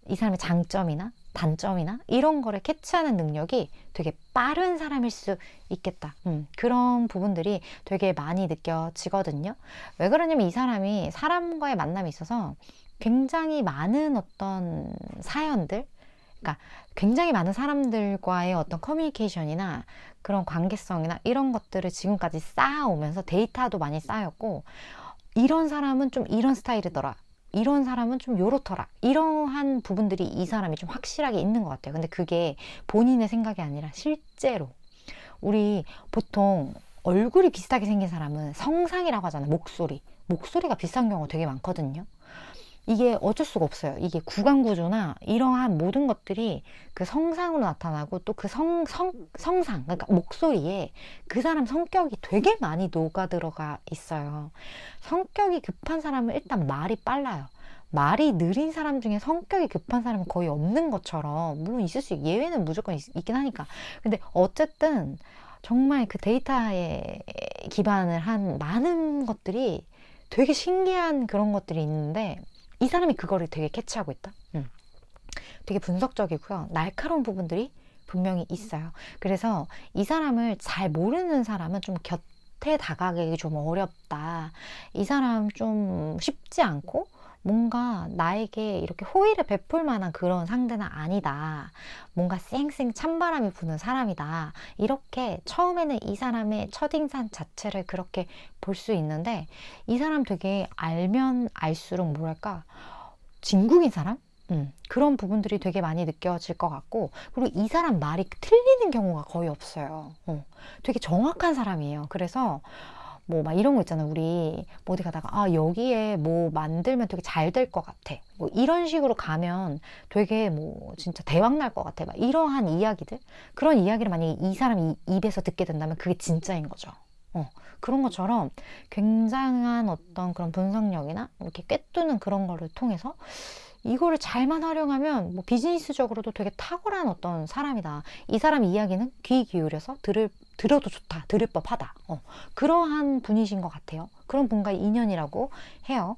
이 사람의 장점이나 단점이나 이런 거를 캐치하는 능력이 되게 빠른 사람일 수 있겠다. 그런 부분들이 되게 많이 느껴지거든요. 왜 그러냐면 이 사람이 사람과의 만남에 있어서 굉장히 많은 어떤 사연들, 그러니까 굉장히 많은 사람들과의 어떤 커뮤니케이션이나 그런 관계성이나 이런 것들을 지금까지 쌓아오면서 데이터도 많이 쌓였고, 이런 사람은 좀 이런 스타일이더라, 이런 사람은 좀 요렇더라, 이러한 부분들이 이 사람이 좀 확실하게 있는 것 같아요. 근데 그게 본인의 생각이 아니라 실제로 우리 보통 얼굴이 비슷하게 생긴 사람은 성상이라고 하잖아요. 목소리가 비슷한 경우가 되게 많거든요. 이게 어쩔 수가 없어요. 이게 구강 구조나 이러한 모든 것들이 그 성상으로 나타나고 또 그 성상, 그러니까 목소리에 그 사람 성격이 되게 많이 녹아 들어가 있어요. 성격이 급한 사람은 일단 말이 빨라요. 말이 느린 사람 중에 성격이 급한 사람은 거의 없는 것처럼, 물론 있을 수 예외는 무조건 있긴 하니까. 근데 어쨌든 정말 그 데이터에 기반을 한 많은 것들이 되게 신기한 그런 것들이 있는데, 이 사람이 그거를 되게 캐치하고 있다. 되게 분석적이고요. 날카로운 부분들이 분명히 있어요. 그래서 이 사람을 잘 모르는 사람은 좀 곁에 다가가기 좀 어렵다. 이 사람 좀 쉽지 않고 뭔가 나에게 이렇게 호의를 베풀 만한 그런 상대는 아니다. 뭔가 쌩쌩 찬바람이 부는 사람이다. 이렇게 처음에는 이 사람의 첫인상 자체를 그렇게 볼 수 있는데, 이 사람 되게 알면 알수록 뭐랄까 진국인 사람? 그런 부분들이 되게 많이 느껴질 것 같고, 그리고 이 사람 말이 틀리는 경우가 거의 없어요. 되게 정확한 사람이에요. 그래서 뭐 막 이런 거 있잖아요. 우리 뭐 어디 가다가 여기에 뭐 만들면 되게 잘 될 것 같아, 뭐 이런 식으로 가면 되게 뭐 진짜 대박 날 것 같아, 막 이러한 이야기들, 그런 이야기를 만약에 이 사람 입에서 듣게 된다면 그게 진짜인 거죠. 그런 것처럼 굉장한 어떤 그런 분석력이나 이렇게 꿰뚫는 그런 거를 통해서 이거를 잘만 활용하면 뭐 비즈니스적으로도 되게 탁월한 어떤 사람이다. 이 사람 이야기는 귀 기울여서 들어도 좋다, 들을 법하다. 그러한 분이신 것 같아요. 그런 분과 인연이라고 해요.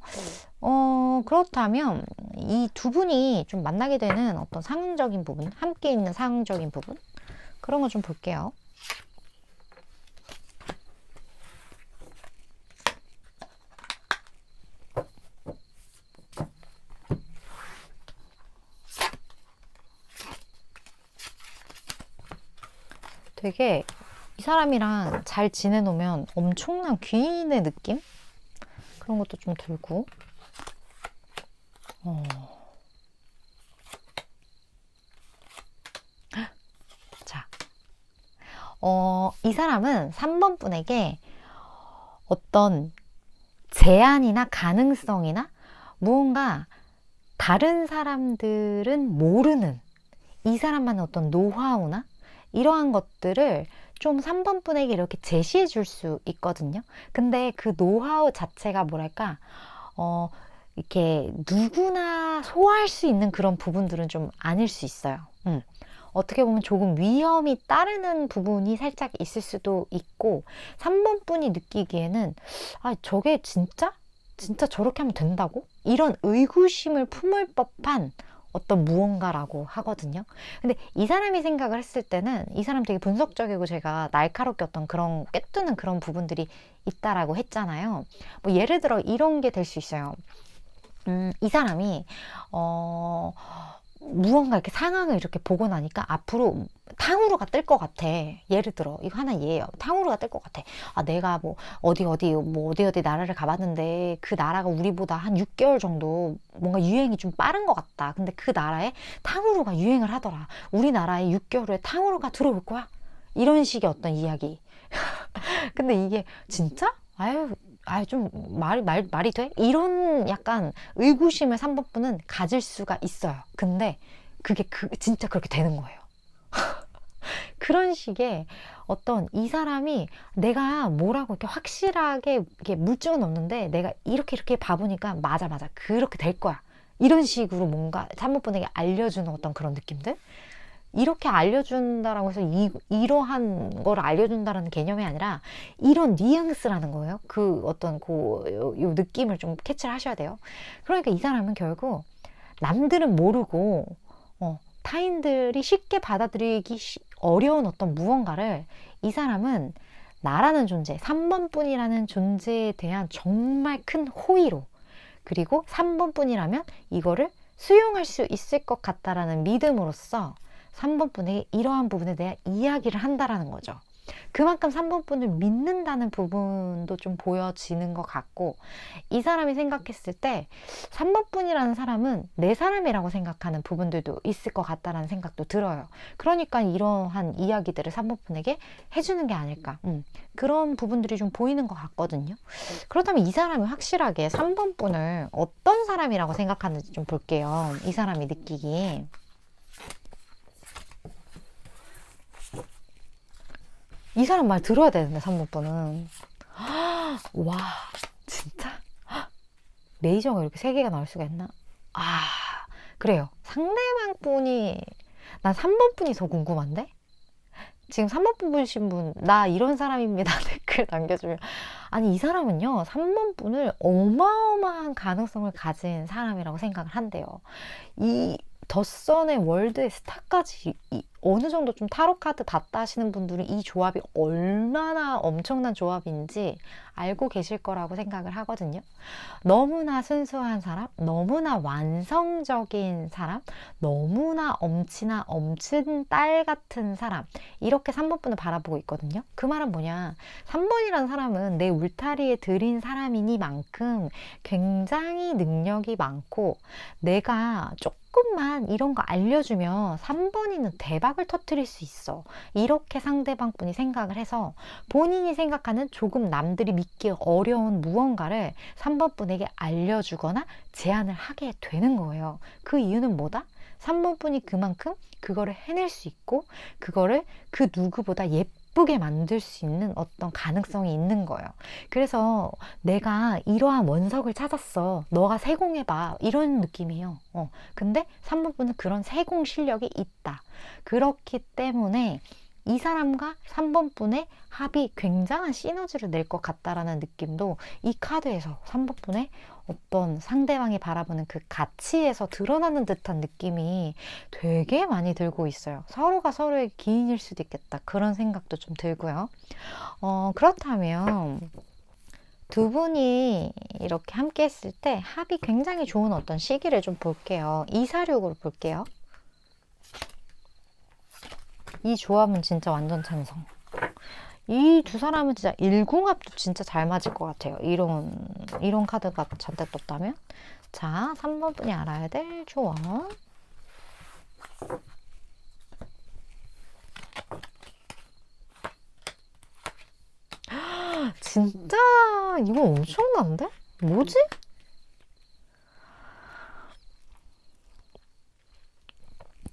그렇다면 이 두 분이 좀 만나게 되는 어떤 상황적인 부분, 함께 있는 상황적인 부분, 그런 거 좀 볼게요. 되게 이 사람이랑 잘 지내놓으면 엄청난 귀인의 느낌? 그런 것도 좀 들고. 자, 이 사람은 3번 분에게 어떤 제안이나 가능성이나 무언가 다른 사람들은 모르는 이 사람만의 어떤 노하우나 이러한 것들을 좀 3번 분에게 이렇게 제시해 줄 수 있거든요. 근데 그 노하우 자체가 뭐랄까, 이렇게 누구나 소화할 수 있는 그런 부분들은 좀 아닐 수 있어요. 어떻게 보면 조금 위험이 따르는 부분이 살짝 있을 수도 있고, 3번 분이 느끼기에는 저게 진짜? 진짜 저렇게 하면 된다고? 이런 의구심을 품을 법한 어떤 무언가라고 하거든요. 근데 이 사람이 생각을 했을 때는 이 사람 되게 분석적이고 제가 날카롭게 어떤 그런 꿰뚫는 그런 부분들이 있다라고 했잖아요. 뭐 예를 들어 이런 게 될 수 있어요. 이 사람이 무언가 이렇게 상황을 이렇게 보고 나니까 앞으로 탕후루가 뜰 것 같아. 예를 들어 이거 하나 예예요. 탕후루가 뜰 것 같아. 아 내가 뭐 어디 나라를 가봤는데 그 나라가 우리보다 한 6개월 정도 뭔가 유행이 좀 빠른 것 같다. 근데 그 나라에 탕후루가 유행을 하더라. 우리나라에 6개월 후에 탕후루가 들어올 거야. 이런 식의 어떤 이야기. 근데 이게 진짜? 좀 말이 돼? 이런 약간 의구심을 3번분은 가질 수가 있어요. 근데 그게 진짜 그렇게 되는 거예요. 그런 식의 어떤 이 사람이 내가 뭐라고 이렇게 확실하게 이렇게 물증은 없는데 내가 이렇게 봐보니까 맞아. 그렇게 될 거야. 이런 식으로 뭔가 3번분에게 알려주는 어떤 그런 느낌들? 이렇게 알려준다라고 해서 이러한 걸 알려준다라는 개념이 아니라 이런 뉘앙스라는 거예요. 그 어떤 요 느낌을 좀 캐치를 하셔야 돼요. 그러니까 이 사람은 결국 남들은 모르고 타인들이 쉽게 받아들이기 어려운 어떤 무언가를 이 사람은 나라는 존재, 3번뿐이라는 존재에 대한 정말 큰 호의로, 그리고 3번뿐이라면 이거를 수용할 수 있을 것 같다라는 믿음으로써 3번분에게 이러한 부분에 대한 이야기를 한다라는 거죠. 그만큼 3번분을 믿는다는 부분도 좀 보여지는 것 같고, 이 사람이 생각했을 때 3번분이라는 사람은 내 사람이라고 생각하는 부분들도 있을 것 같다라는 생각도 들어요. 그러니까 이러한 이야기들을 3번분에게 해주는 게 아닐까, 그런 부분들이 좀 보이는 것 같거든요. 그렇다면 이 사람이 확실하게 3번분을 어떤 사람이라고 생각하는지 좀 볼게요. 이 사람이 느끼기에. 이 사람 말 들어야 되는데 3번분은 와 진짜? 레이저가 이렇게 3개가 나올 수가 있나? 그래요. 상대방 분이, 난 3번분이 더 궁금한데? 지금 3번분 보신 분, 나 이런 사람입니다. 댓글 남겨주면. 아니, 이 사람은요, 3번분을 어마어마한 가능성을 가진 사람이라고 생각을 한대요. 이 덧선의 월드의 스타까지 어느 정도 좀 타로카드 봤다 하시는 분들은 이 조합이 얼마나 엄청난 조합인지 알고 계실 거라고 생각을 하거든요. 너무나 순수한 사람, 너무나 완성적인 사람, 너무나 엄친아 엄친 딸 같은 사람, 이렇게 3번분을 바라보고 있거든요. 그 말은 뭐냐, 3번이라는 사람은 내 울타리에 들인 사람이니만큼 굉장히 능력이 많고, 내가 조금만 이런 거 알려주면 3번이는 대박을 터뜨릴 수 있어. 이렇게 상대방 분이 생각을 해서 본인이 생각하는 조금 남들이 믿기 어려운 무언가를 3번 분에게 알려주거나 제안을 하게 되는 거예요. 그 이유는 뭐다? 3번 분이 그만큼 그거를 해낼 수 있고, 그거를 그 누구보다 예쁘게 만들 수 있는 어떤 가능성이 있는 거예요. 그래서 내가 이러한 원석을 찾았어, 너가 세공해봐, 이런 느낌이에요. 근데 3번 분은 그런 세공 실력이 있다. 그렇기 때문에 이 사람과 3번 분의 합이 굉장한 시너지를 낼 것 같다라는 느낌도 이 카드에서 3번 분의 어떤 상대방이 바라보는 그 가치에서 드러나는 듯한 느낌이 되게 많이 들고 있어요. 서로가 서로의 기인일 수도 있겠다, 그런 생각도 좀 들고요. 그렇다면 두 분이 이렇게 함께 했을 때 합이 굉장히 좋은 어떤 시기를 좀 볼게요. 246으로 볼게요. 이 조합은 진짜 완전 찬성. 이 두 사람은 진짜 일궁합도 진짜 잘 맞을 것 같아요. 이런 카드가 잔뜩 떴다면. 자, 3번 분이 알아야 될 조합. 진짜 이거 엄청난데? 뭐지?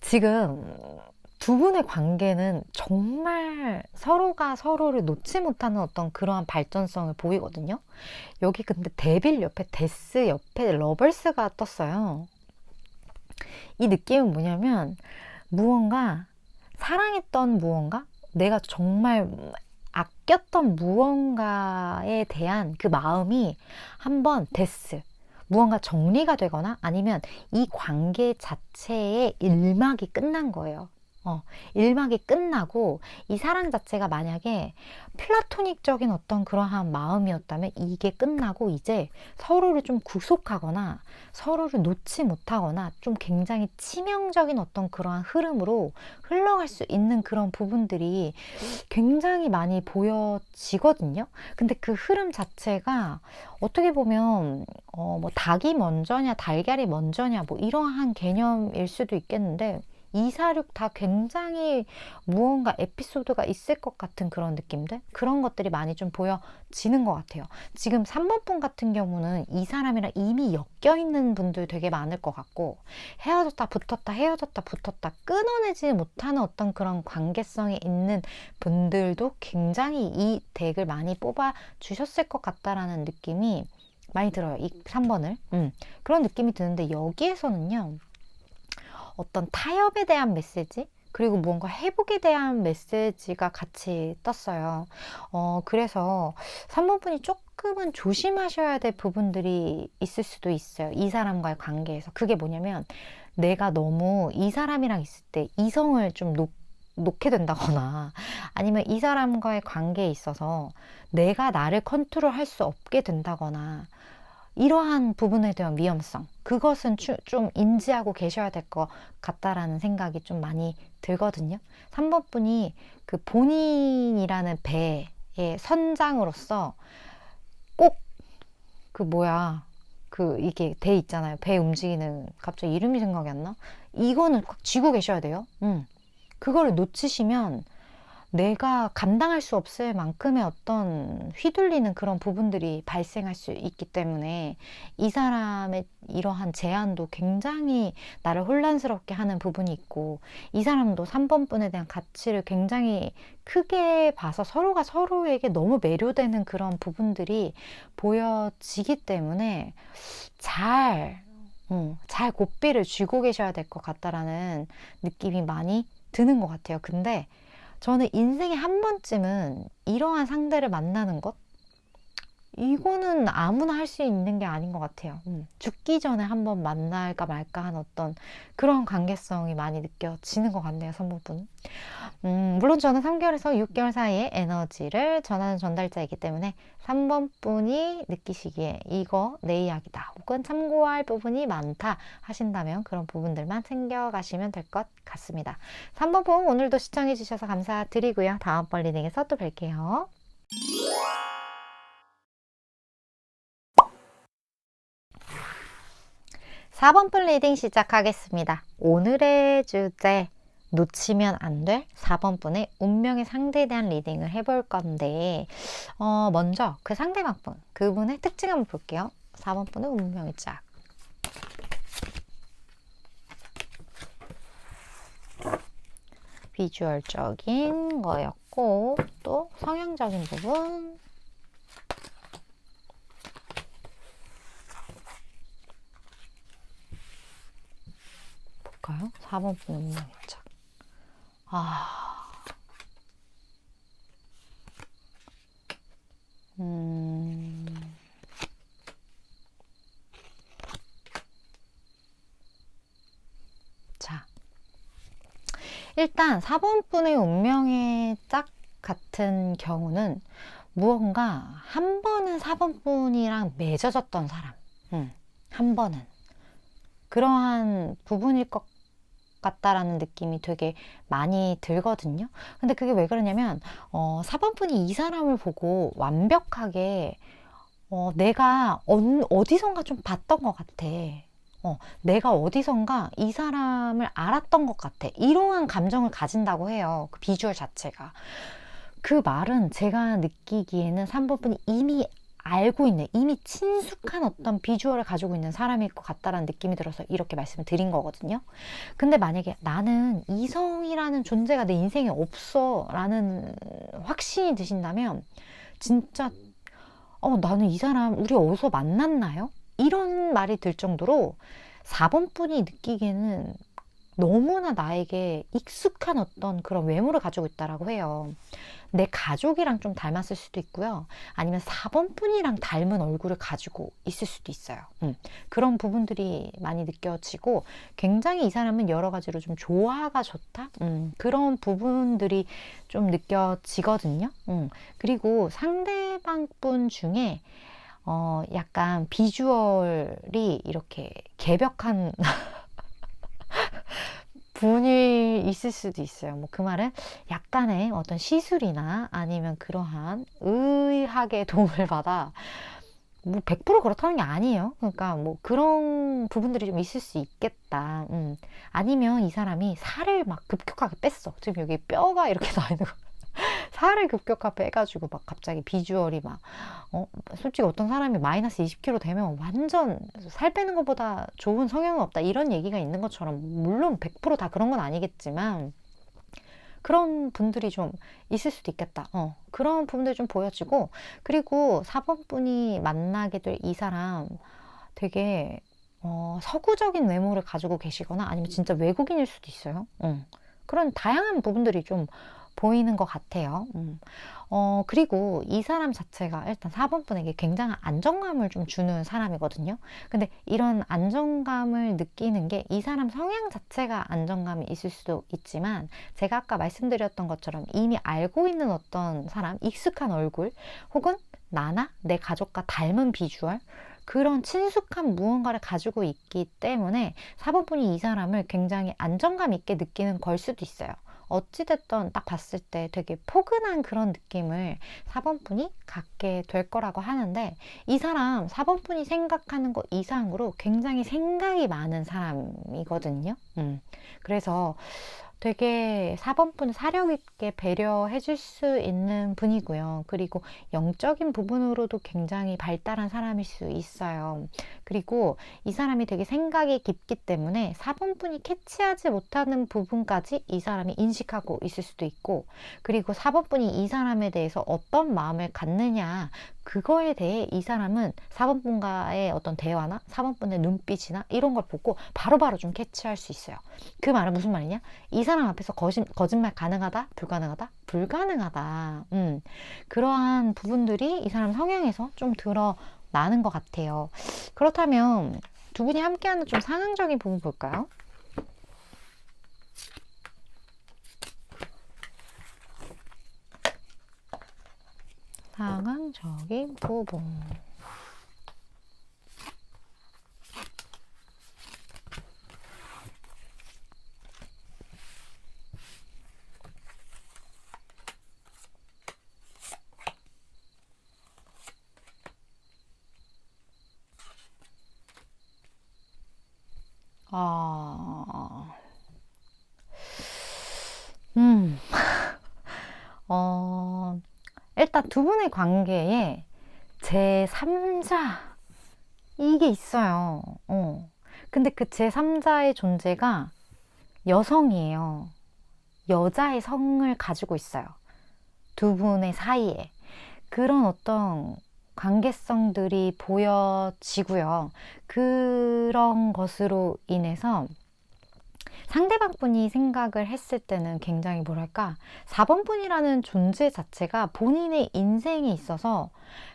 지금 두 분의 관계는 정말 서로가 서로를 놓지 못하는 어떤 그러한 발전성을 보이거든요. 여기 근데 데빌 옆에 데스 옆에 러벌스가 떴어요. 이 느낌은 뭐냐면, 무언가 사랑했던 무언가, 내가 정말 아꼈던 무언가에 대한 그 마음이 한번 무언가 정리가 되거나 아니면 이 관계 자체의 일막이 끝난 거예요. 일막이 끝나고 이 사랑 자체가 만약에 플라토닉적인 어떤 그러한 마음이었다면 이게 끝나고 이제 서로를 좀 구속하거나 서로를 놓지 못하거나 좀 굉장히 치명적인 어떤 그러한 흐름으로 흘러갈 수 있는 그런 부분들이 굉장히 많이 보여지거든요. 근데 그 흐름 자체가 어떻게 보면 뭐 닭이 먼저냐 달걀이 먼저냐 뭐 이러한 개념일 수도 있겠는데 2, 4, 6 다 굉장히 무언가 에피소드가 있을 것 같은 그런 느낌들? 그런 것들이 많이 좀 보여지는 것 같아요. 지금 3번 분 같은 경우는 이 사람이랑 이미 엮여있는 분들 되게 많을 것 같고 헤어졌다 붙었다 헤어졌다 붙었다 끊어내지 못하는 어떤 그런 관계성이 있는 분들도 굉장히 이 덱을 많이 뽑아주셨을 것 같다라는 느낌이 많이 들어요. 이 3번을. 그런 느낌이 드는데 여기에서는요. 어떤 타협에 대한 메시지 그리고 무언가 회복에 대한 메시지가 같이 떴어요. 그래서 3번 분이 조금은 조심하셔야 될 부분들이 있을 수도 있어요. 이 사람과의 관계에서. 그게 뭐냐면 내가 너무 이 사람이랑 있을 때 이성을 좀 놓게 된다거나 아니면 이 사람과의 관계에 있어서 내가 나를 컨트롤할 수 없게 된다거나 이러한 부분에 대한 위험성 그것은 좀 인지하고 계셔야 될 것 같다라는 생각이 좀 많이 들거든요. 3번 분이 그 본인이라는 배의 선장으로서 꼭 이게 배 있잖아요. 배 움직이는 갑자기 이름이 생각이 안 나? 이거는 꽉 쥐고 계셔야 돼요. 그거를 놓치시면 내가 감당할 수 없을 만큼의 어떤 휘둘리는 그런 부분들이 발생할 수 있기 때문에 이 사람의 이러한 제안도 굉장히 나를 혼란스럽게 하는 부분이 있고 이 사람도 3번 분에 대한 가치를 굉장히 크게 봐서 서로가 서로에게 너무 매료되는 그런 부분들이 보여지기 때문에 잘 고삐를 쥐고 계셔야 될 것 같다라는 느낌이 많이 드는 것 같아요. 근데 저는 인생에 한 번쯤은 이러한 상대를 만나는 것? 이거는 아무나 할 수 있는 게 아닌 것 같아요. 죽기 전에 한번 만날까 말까 한 어떤 그런 관계성이 많이 느껴지는 것 같네요. 3번 분은. 물론 저는 3개월에서 6개월 사이의 에너지를 전하는 전달자이기 때문에 3번 분이 느끼시기에 이거 내 이야기다 혹은 참고할 부분이 많다 하신다면 그런 부분들만 챙겨가시면 될 것 같습니다. 3번 분 오늘도 시청해 주셔서 감사드리고요. 다음번 리딩에서 또 뵐게요. 4번 분 리딩 시작하겠습니다. 오늘의 주제 놓치면 안 될 4번 분의 운명의 상대에 대한 리딩을 해볼 건데 먼저 그 상대방 분, 그분의 특징 한번 볼게요. 4번 분의 운명의 짝. 비주얼적인 거였고 또 성향적인 부분 볼까요? 4번 분 운명의 짝. 자, 일단 4번 분의 운명의 짝 같은 경우는 무언가 한 번은 4번 분이랑 맺어졌던 사람, 한 번은 그러한 부분일 것 같다라는 느낌이 되게 많이 들거든요. 근데 그게 왜 그러냐면 4번 분이 이 사람을 보고 완벽하게 내가 어디선가 좀 봤던 것 같아. 내가 어디선가 이 사람을 알았던 것 같아. 이러한 감정을 가진다고 해요. 그 비주얼 자체가. 그 말은 제가 느끼기에는 3번 분이 이미 알고 있는, 이미 친숙한 어떤 비주얼을 가지고 있는 사람일 것 같다라는 느낌이 들어서 이렇게 말씀을 드린 거거든요. 근데 만약에 나는 이성이라는 존재가 내 인생에 없어 라는 확신이 드신다면 진짜 나는 이 사람 우리 어디서 만났나요? 이런 말이 들 정도로 4번 분이 느끼기에는 너무나 나에게 익숙한 어떤 그런 외모를 가지고 있다라고 해요. 내 가족이랑 좀 닮았을 수도 있고요. 아니면 4번 분이랑 닮은 얼굴을 가지고 있을 수도 있어요. 그런 부분들이 많이 느껴지고 굉장히 이 사람은 여러 가지로 좀 조화가 좋다? 그런 부분들이 좀 느껴지거든요. 그리고 상대방 분 중에 약간 비주얼이 이렇게 개벽한 분이 있을 수도 있어요. 뭐 그 말은 약간의 어떤 시술이나 아니면 그러한 의학의 도움을 받아 뭐 100% 그렇다는 게 아니에요. 그러니까 뭐 그런 부분들이 좀 있을 수 있겠다. 아니면 이 사람이 살을 막 급격하게 뺐어. 지금 여기 뼈가 이렇게 나 있는 거. 살을 급격하게 빼가지고 막 갑자기 비주얼이 막 솔직히 어떤 사람이 마이너스 20kg 되면 완전 살 빼는 것보다 좋은 성형은 없다 이런 얘기가 있는 것처럼 물론 100%다 그런 건 아니겠지만 그런 분들이 좀 있을 수도 있겠다. 그런 부분들이 좀 보여지고 그리고 4번 분이 만나게 될 이 사람 되게 서구적인 외모를 가지고 계시거나 아니면 진짜 외국인일 수도 있어요. 그런 다양한 부분들이 좀 보이는 것 같아요. 그리고 이 사람 자체가 일단 4번 분에게 굉장한 안정감을 좀 주는 사람이거든요. 근데 이런 안정감을 느끼는 게 이 사람 성향 자체가 안정감이 있을 수도 있지만 제가 아까 말씀드렸던 것처럼 이미 알고 있는 어떤 사람, 익숙한 얼굴 혹은 나나 내 가족과 닮은 비주얼 그런 친숙한 무언가를 가지고 있기 때문에 4번 분이 이 사람을 굉장히 안정감 있게 느끼는 걸 수도 있어요. 어찌됐든 딱 봤을 때 되게 포근한 그런 느낌을 4번 분이 갖게 될 거라고 하는데 이 사람 4번 분이 생각하는 것 이상으로 굉장히 생각이 많은 사람이거든요. 그래서 되게 4번 분은 사력 있게 배려해 줄 수 있는 분이고요. 그리고 영적인 부분으로도 굉장히 발달한 사람일 수 있어요. 그리고 이 사람이 되게 생각이 깊기 때문에 4번 분이 캐치하지 못하는 부분까지 이 사람이 인식하고 있을 수도 있고 그리고 4번 분이 이 사람에 대해서 어떤 마음을 갖느냐 그거에 대해 이 사람은 4번 분과의 어떤 대화나 4번 분의 눈빛이나 이런 걸 보고 바로바로 좀 캐치할 수 있어요. 그 말은 무슨 말이냐? 이 사람 앞에서 거짓말 가능하다? 불가능하다? 불가능하다. 그러한 부분들이 이 사람 성향에서 좀 드러나는 것 같아요. 그렇다면 두 분이 함께하는 좀 상황적인 부분 볼까요? 상황적인 부분. 아, 일단 두 분의 관계에 제3자 이게 있어요. 근데 그 제3자의 존재가 여성이에요. 여자의 성을 가지고 있어요. 두 분의 사이에. 그런 어떤 관계성들이 보여지고요. 그런 것으로 인해서 상대방 분이 생각을 했을 때는 굉장히 뭐랄까 4번 분이라는 존재 자체가 본인의 인생에 있어서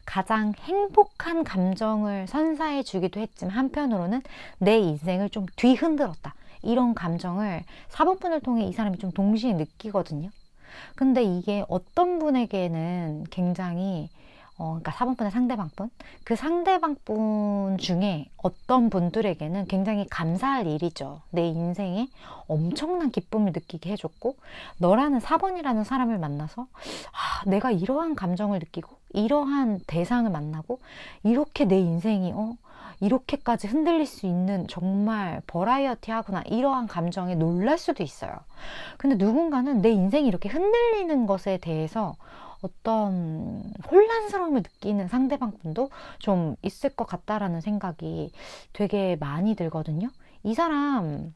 가장 행복한 감정을 선사해 주기도 했지만 한편으로는 내 인생을 좀 뒤흔들었다 이런 감정을 4번 분을 통해 이 사람이 좀 동시에 느끼거든요. 근데 이게 어떤 분에게는 굉장히 그러니까 4번 분의 상대방 분, 그 상대방 분 중에 어떤 분들에게는 굉장히 감사할 일이죠. 내 인생에 엄청난 기쁨을 느끼게 해줬고, 너라는 4번이라는 사람을 만나서 내가 이러한 감정을 느끼고, 이러한 대상을 만나고, 이렇게 내 인생이 이렇게까지 흔들릴 수 있는 정말 버라이어티하구나 이러한 감정에 놀랄 수도 있어요. 근데 누군가는 내 인생이 이렇게 흔들리는 것에 대해서 어떤 혼란스러움을 느끼는 상대방 분도 좀 있을 것 같다라는 생각이 되게 많이 들거든요. 이 사람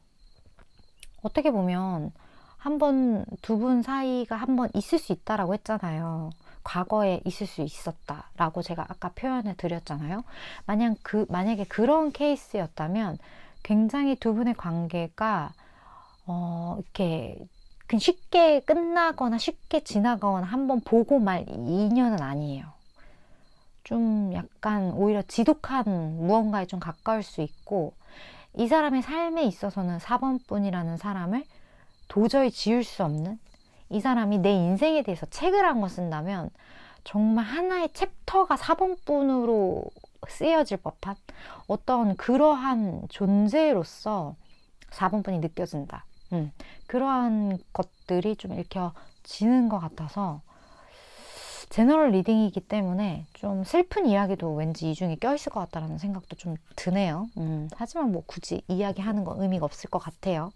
어떻게 보면 두 분 사이가 한 번 있을 수 있다라고 했잖아요. 과거에 있을 수 있었다라고 제가 아까 표현을 드렸잖아요. 만약에 그런 케이스였다면 굉장히 두 분의 관계가 이렇게 그냥 쉽게 끝나거나 쉽게 지나가거나 한번 보고 말 인연은 아니에요. 좀 약간 오히려 지독한 무언가에 좀 가까울 수 있고, 이 사람의 삶에 있어서는 4번뿐이라는 사람을 도저히 지울 수 없는, 이 사람이 내 인생에 대해서 책을 한 권 쓴다면 정말 하나의 챕터가 4번뿐으로 쓰여질 법한 어떤 그러한 존재로서 4번뿐이 느껴진다. 그러한 것들이 좀 읽혀지는 것 같아서, 제너럴 리딩이기 때문에 좀 슬픈 이야기도 왠지 이 중에 껴있을 것 같다는 생각도 좀 드네요. 하지만 뭐 굳이 이야기하는 건 의미가 없을 것 같아요.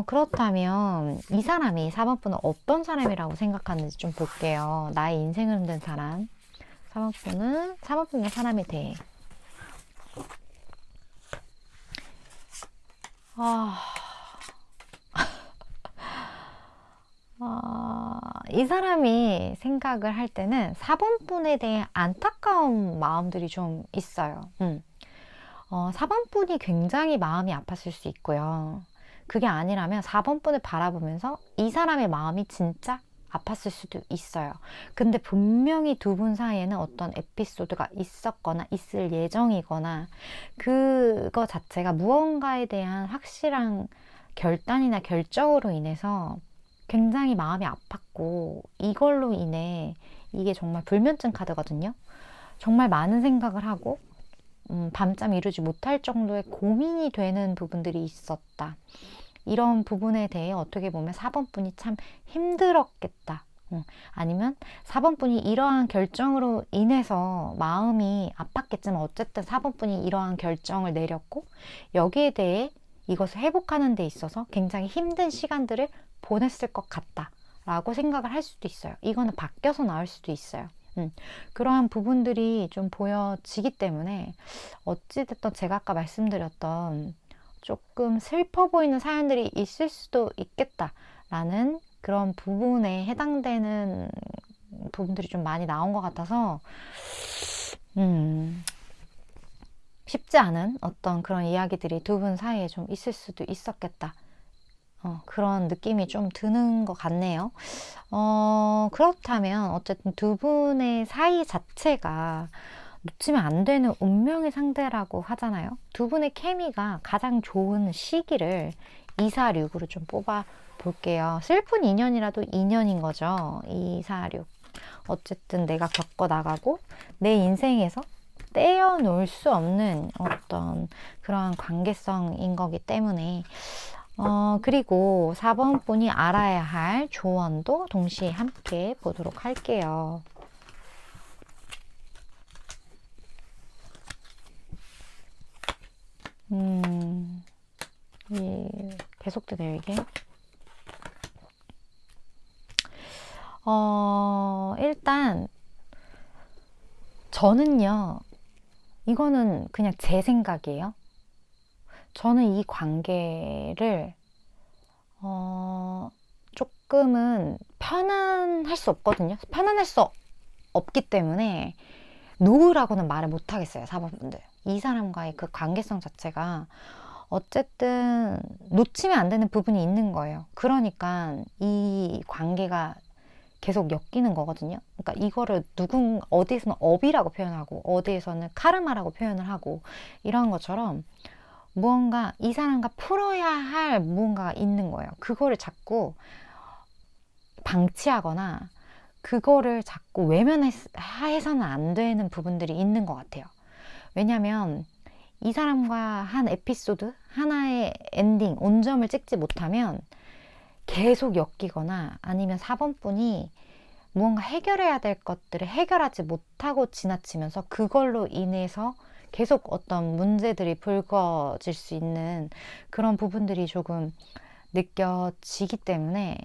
그렇다면 이 사람이 4번분은 어떤 사람이라고 생각하는지 좀 볼게요. 나의 인생을 흔든 사람. 4번분의 사람에 대해. 이 사람이 생각을 할 때는 4번분에 대해 안타까운 마음들이 좀 있어요. 4번분이 굉장히 마음이 아팠을 수 있고요. 그게 아니라면 4번분을 바라보면서 이 사람의 마음이 진짜 아팠을 수도 있어요. 근데 분명히 두 분 사이에는 어떤 에피소드가 있었거나 있을 예정이거나, 그거 자체가 무언가에 대한 확실한 결단이나 결정으로 인해서 굉장히 마음이 아팠고, 이걸로 인해, 이게 정말 불면증 카드거든요. 정말 많은 생각을 하고 밤잠 이루지 못할 정도의 고민이 되는 부분들이 있었다. 이런 부분에 대해 어떻게 보면 4번분이 참 힘들었겠다. 아니면 4번분이 이러한 결정으로 인해서 마음이 아팠겠지만 어쨌든 4번분이 이러한 결정을 내렸고, 여기에 대해 이것을 회복하는 데 있어서 굉장히 힘든 시간들을 보냈을 것 같다 라고 생각을 할 수도 있어요. 이거는 바뀌어서 나올 수도 있어요. 그러한 부분들이 좀 보여지기 때문에, 어찌됐든 제가 아까 말씀드렸던 조금 슬퍼 보이는 사연들이 있을 수도 있겠다라는 그런 부분에 해당되는 부분들이 좀 많이 나온 것 같아서 쉽지 않은 어떤 그런 이야기들이 두 분 사이에 좀 있을 수도 있었겠다. 그런 느낌이 좀 드는 것 같네요. 그렇다면 어쨌든 두 분의 사이 자체가 놓치면 안 되는 운명의 상대라고 하잖아요. 두 분의 케미가 가장 좋은 시기를 2, 4, 6으로 좀 뽑아 볼게요. 슬픈 인연이라도 인연인 거죠. 2, 4, 6. 어쨌든 내가 겪어 나가고 내 인생에서 떼어놓을 수 없는 어떤 그런 관계성인 거기 때문에, 그리고 4번 분이 알아야 할 조언도 동시에 함께 보도록 할게요. 계속되네요, 이게. 일단, 저는요, 이거는 그냥 제 생각이에요. 저는 이 관계를, 조금은 편안할 수 없거든요. 편안할 수 없기 때문에, 놓으라고는 말을 못 하겠어요, 4번분들. 이 사람과의 그 관계성 자체가 어쨌든 놓치면 안 되는 부분이 있는 거예요. 그러니까 이 관계가 계속 엮이는 거거든요. 그러니까 이거를 어디에서는 업이라고 표현하고 어디에서는 카르마라고 표현을 하고, 이런 것처럼 무언가 이 사람과 풀어야 할 무언가가 있는 거예요. 그거를 자꾸 방치하거나 그거를 자꾸 외면해서는 안 되는 부분들이 있는 것 같아요. 왜냐면 이 사람과 한 에피소드, 하나의 엔딩, 온점을 찍지 못하면 계속 엮이거나, 아니면 4번분이 무언가 해결해야 될 것들을 해결하지 못하고 지나치면서 그걸로 인해서 계속 어떤 문제들이 불거질 수 있는 그런 부분들이 조금 느껴지기 때문에,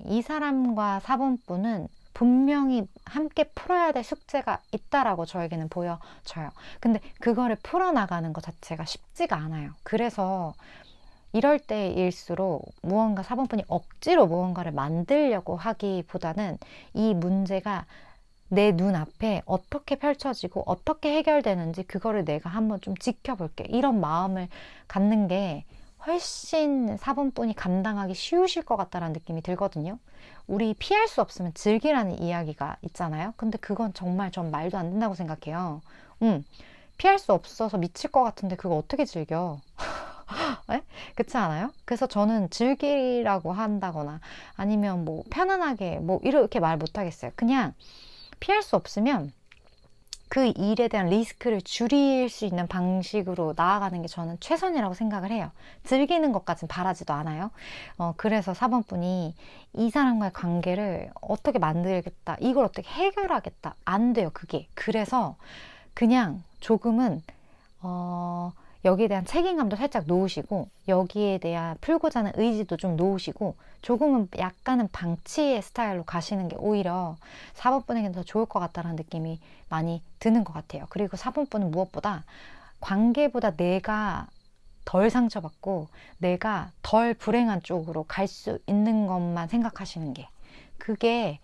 이 사람과 4번분은 분명히 함께 풀어야 될 숙제가 있다라고 저에게는 보여져요. 근데 그거를 풀어나가는 것 자체가 쉽지가 않아요. 그래서 이럴 때일수록 무언가 4번분이 억지로 무언가를 만들려고 하기보다는 이 문제가 내 눈앞에 어떻게 펼쳐지고 어떻게 해결되는지 그거를 내가 한번 좀 지켜볼게, 이런 마음을 갖는 게 훨씬 4번 분이 감당하기 쉬우실 것 같다라는 느낌이 들거든요. 우리 피할 수 없으면 즐기라는 이야기가 있잖아요. 근데 그건 정말 전 말도 안 된다고 생각해요. 피할 수 없어서 미칠 것 같은데 그거 어떻게 즐겨? 에? 그렇지 않아요? 그래서 저는 즐기라고 한다거나 아니면 뭐 편안하게 뭐 이렇게 말 못 하겠어요. 그냥 피할 수 없으면 그 일에 대한 리스크를 줄일 수 있는 방식으로 나아가는 게 저는 최선이라고 생각을 해요. 즐기는 것까진 바라지도 않아요. 그래서 4번 분이 이 사람과의 관계를 어떻게 만들겠다, 이걸 어떻게 해결하겠다, 안 돼요, 그게. 그래서 그냥 조금은 여기에 대한 책임감도 살짝 놓으시고 여기에 대한 풀고자 하는 의지도 좀 놓으시고 조금은 약간은 방치의 스타일로 가시는 게 오히려 4번 분에게는 더 좋을 것 같다는 느낌이 많이 드는 것 같아요. 그리고 4번 분은 무엇보다 관계보다 내가 덜 상처받고 내가 덜 불행한 쪽으로 갈 수 있는 것만 생각하시는 게, 그게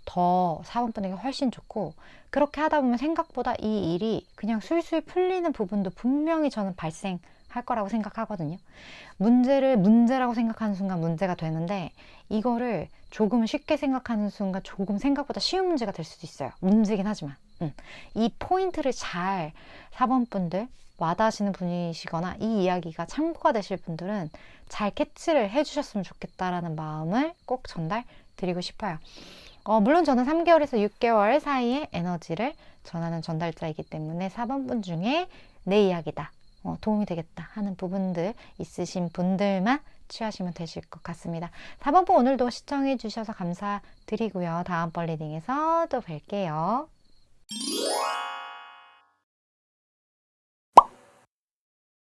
더 4번 분에게 훨씬 좋고, 그렇게 하다 보면 생각보다 이 일이 그냥 술술 풀리는 부분도 분명히 저는 발생할 거라고 생각하거든요. 문제를 문제라고 생각하는 순간 문제가 되는데 이거를 조금 쉽게 생각하는 순간 조금 생각보다 쉬운 문제가 될 수도 있어요. 문제긴 하지만 이 포인트를 잘 4번 분들, 와닿으시는 분이시거나 이 이야기가 참고가 되실 분들은 잘 캐치를 해주셨으면 좋겠다라는 마음을 꼭 전달드리고 싶어요. 물론 저는 3개월에서 6개월 사이의 에너지를 전하는 전달자이기 때문에 4번 분 중에 내 이야기다, 도움이 되겠다 하는 부분들 있으신 분들만 취하시면 되실 것 같습니다. 4번 분 오늘도 시청해 주셔서 감사드리고요. 다음번 리딩에서 또 뵐게요.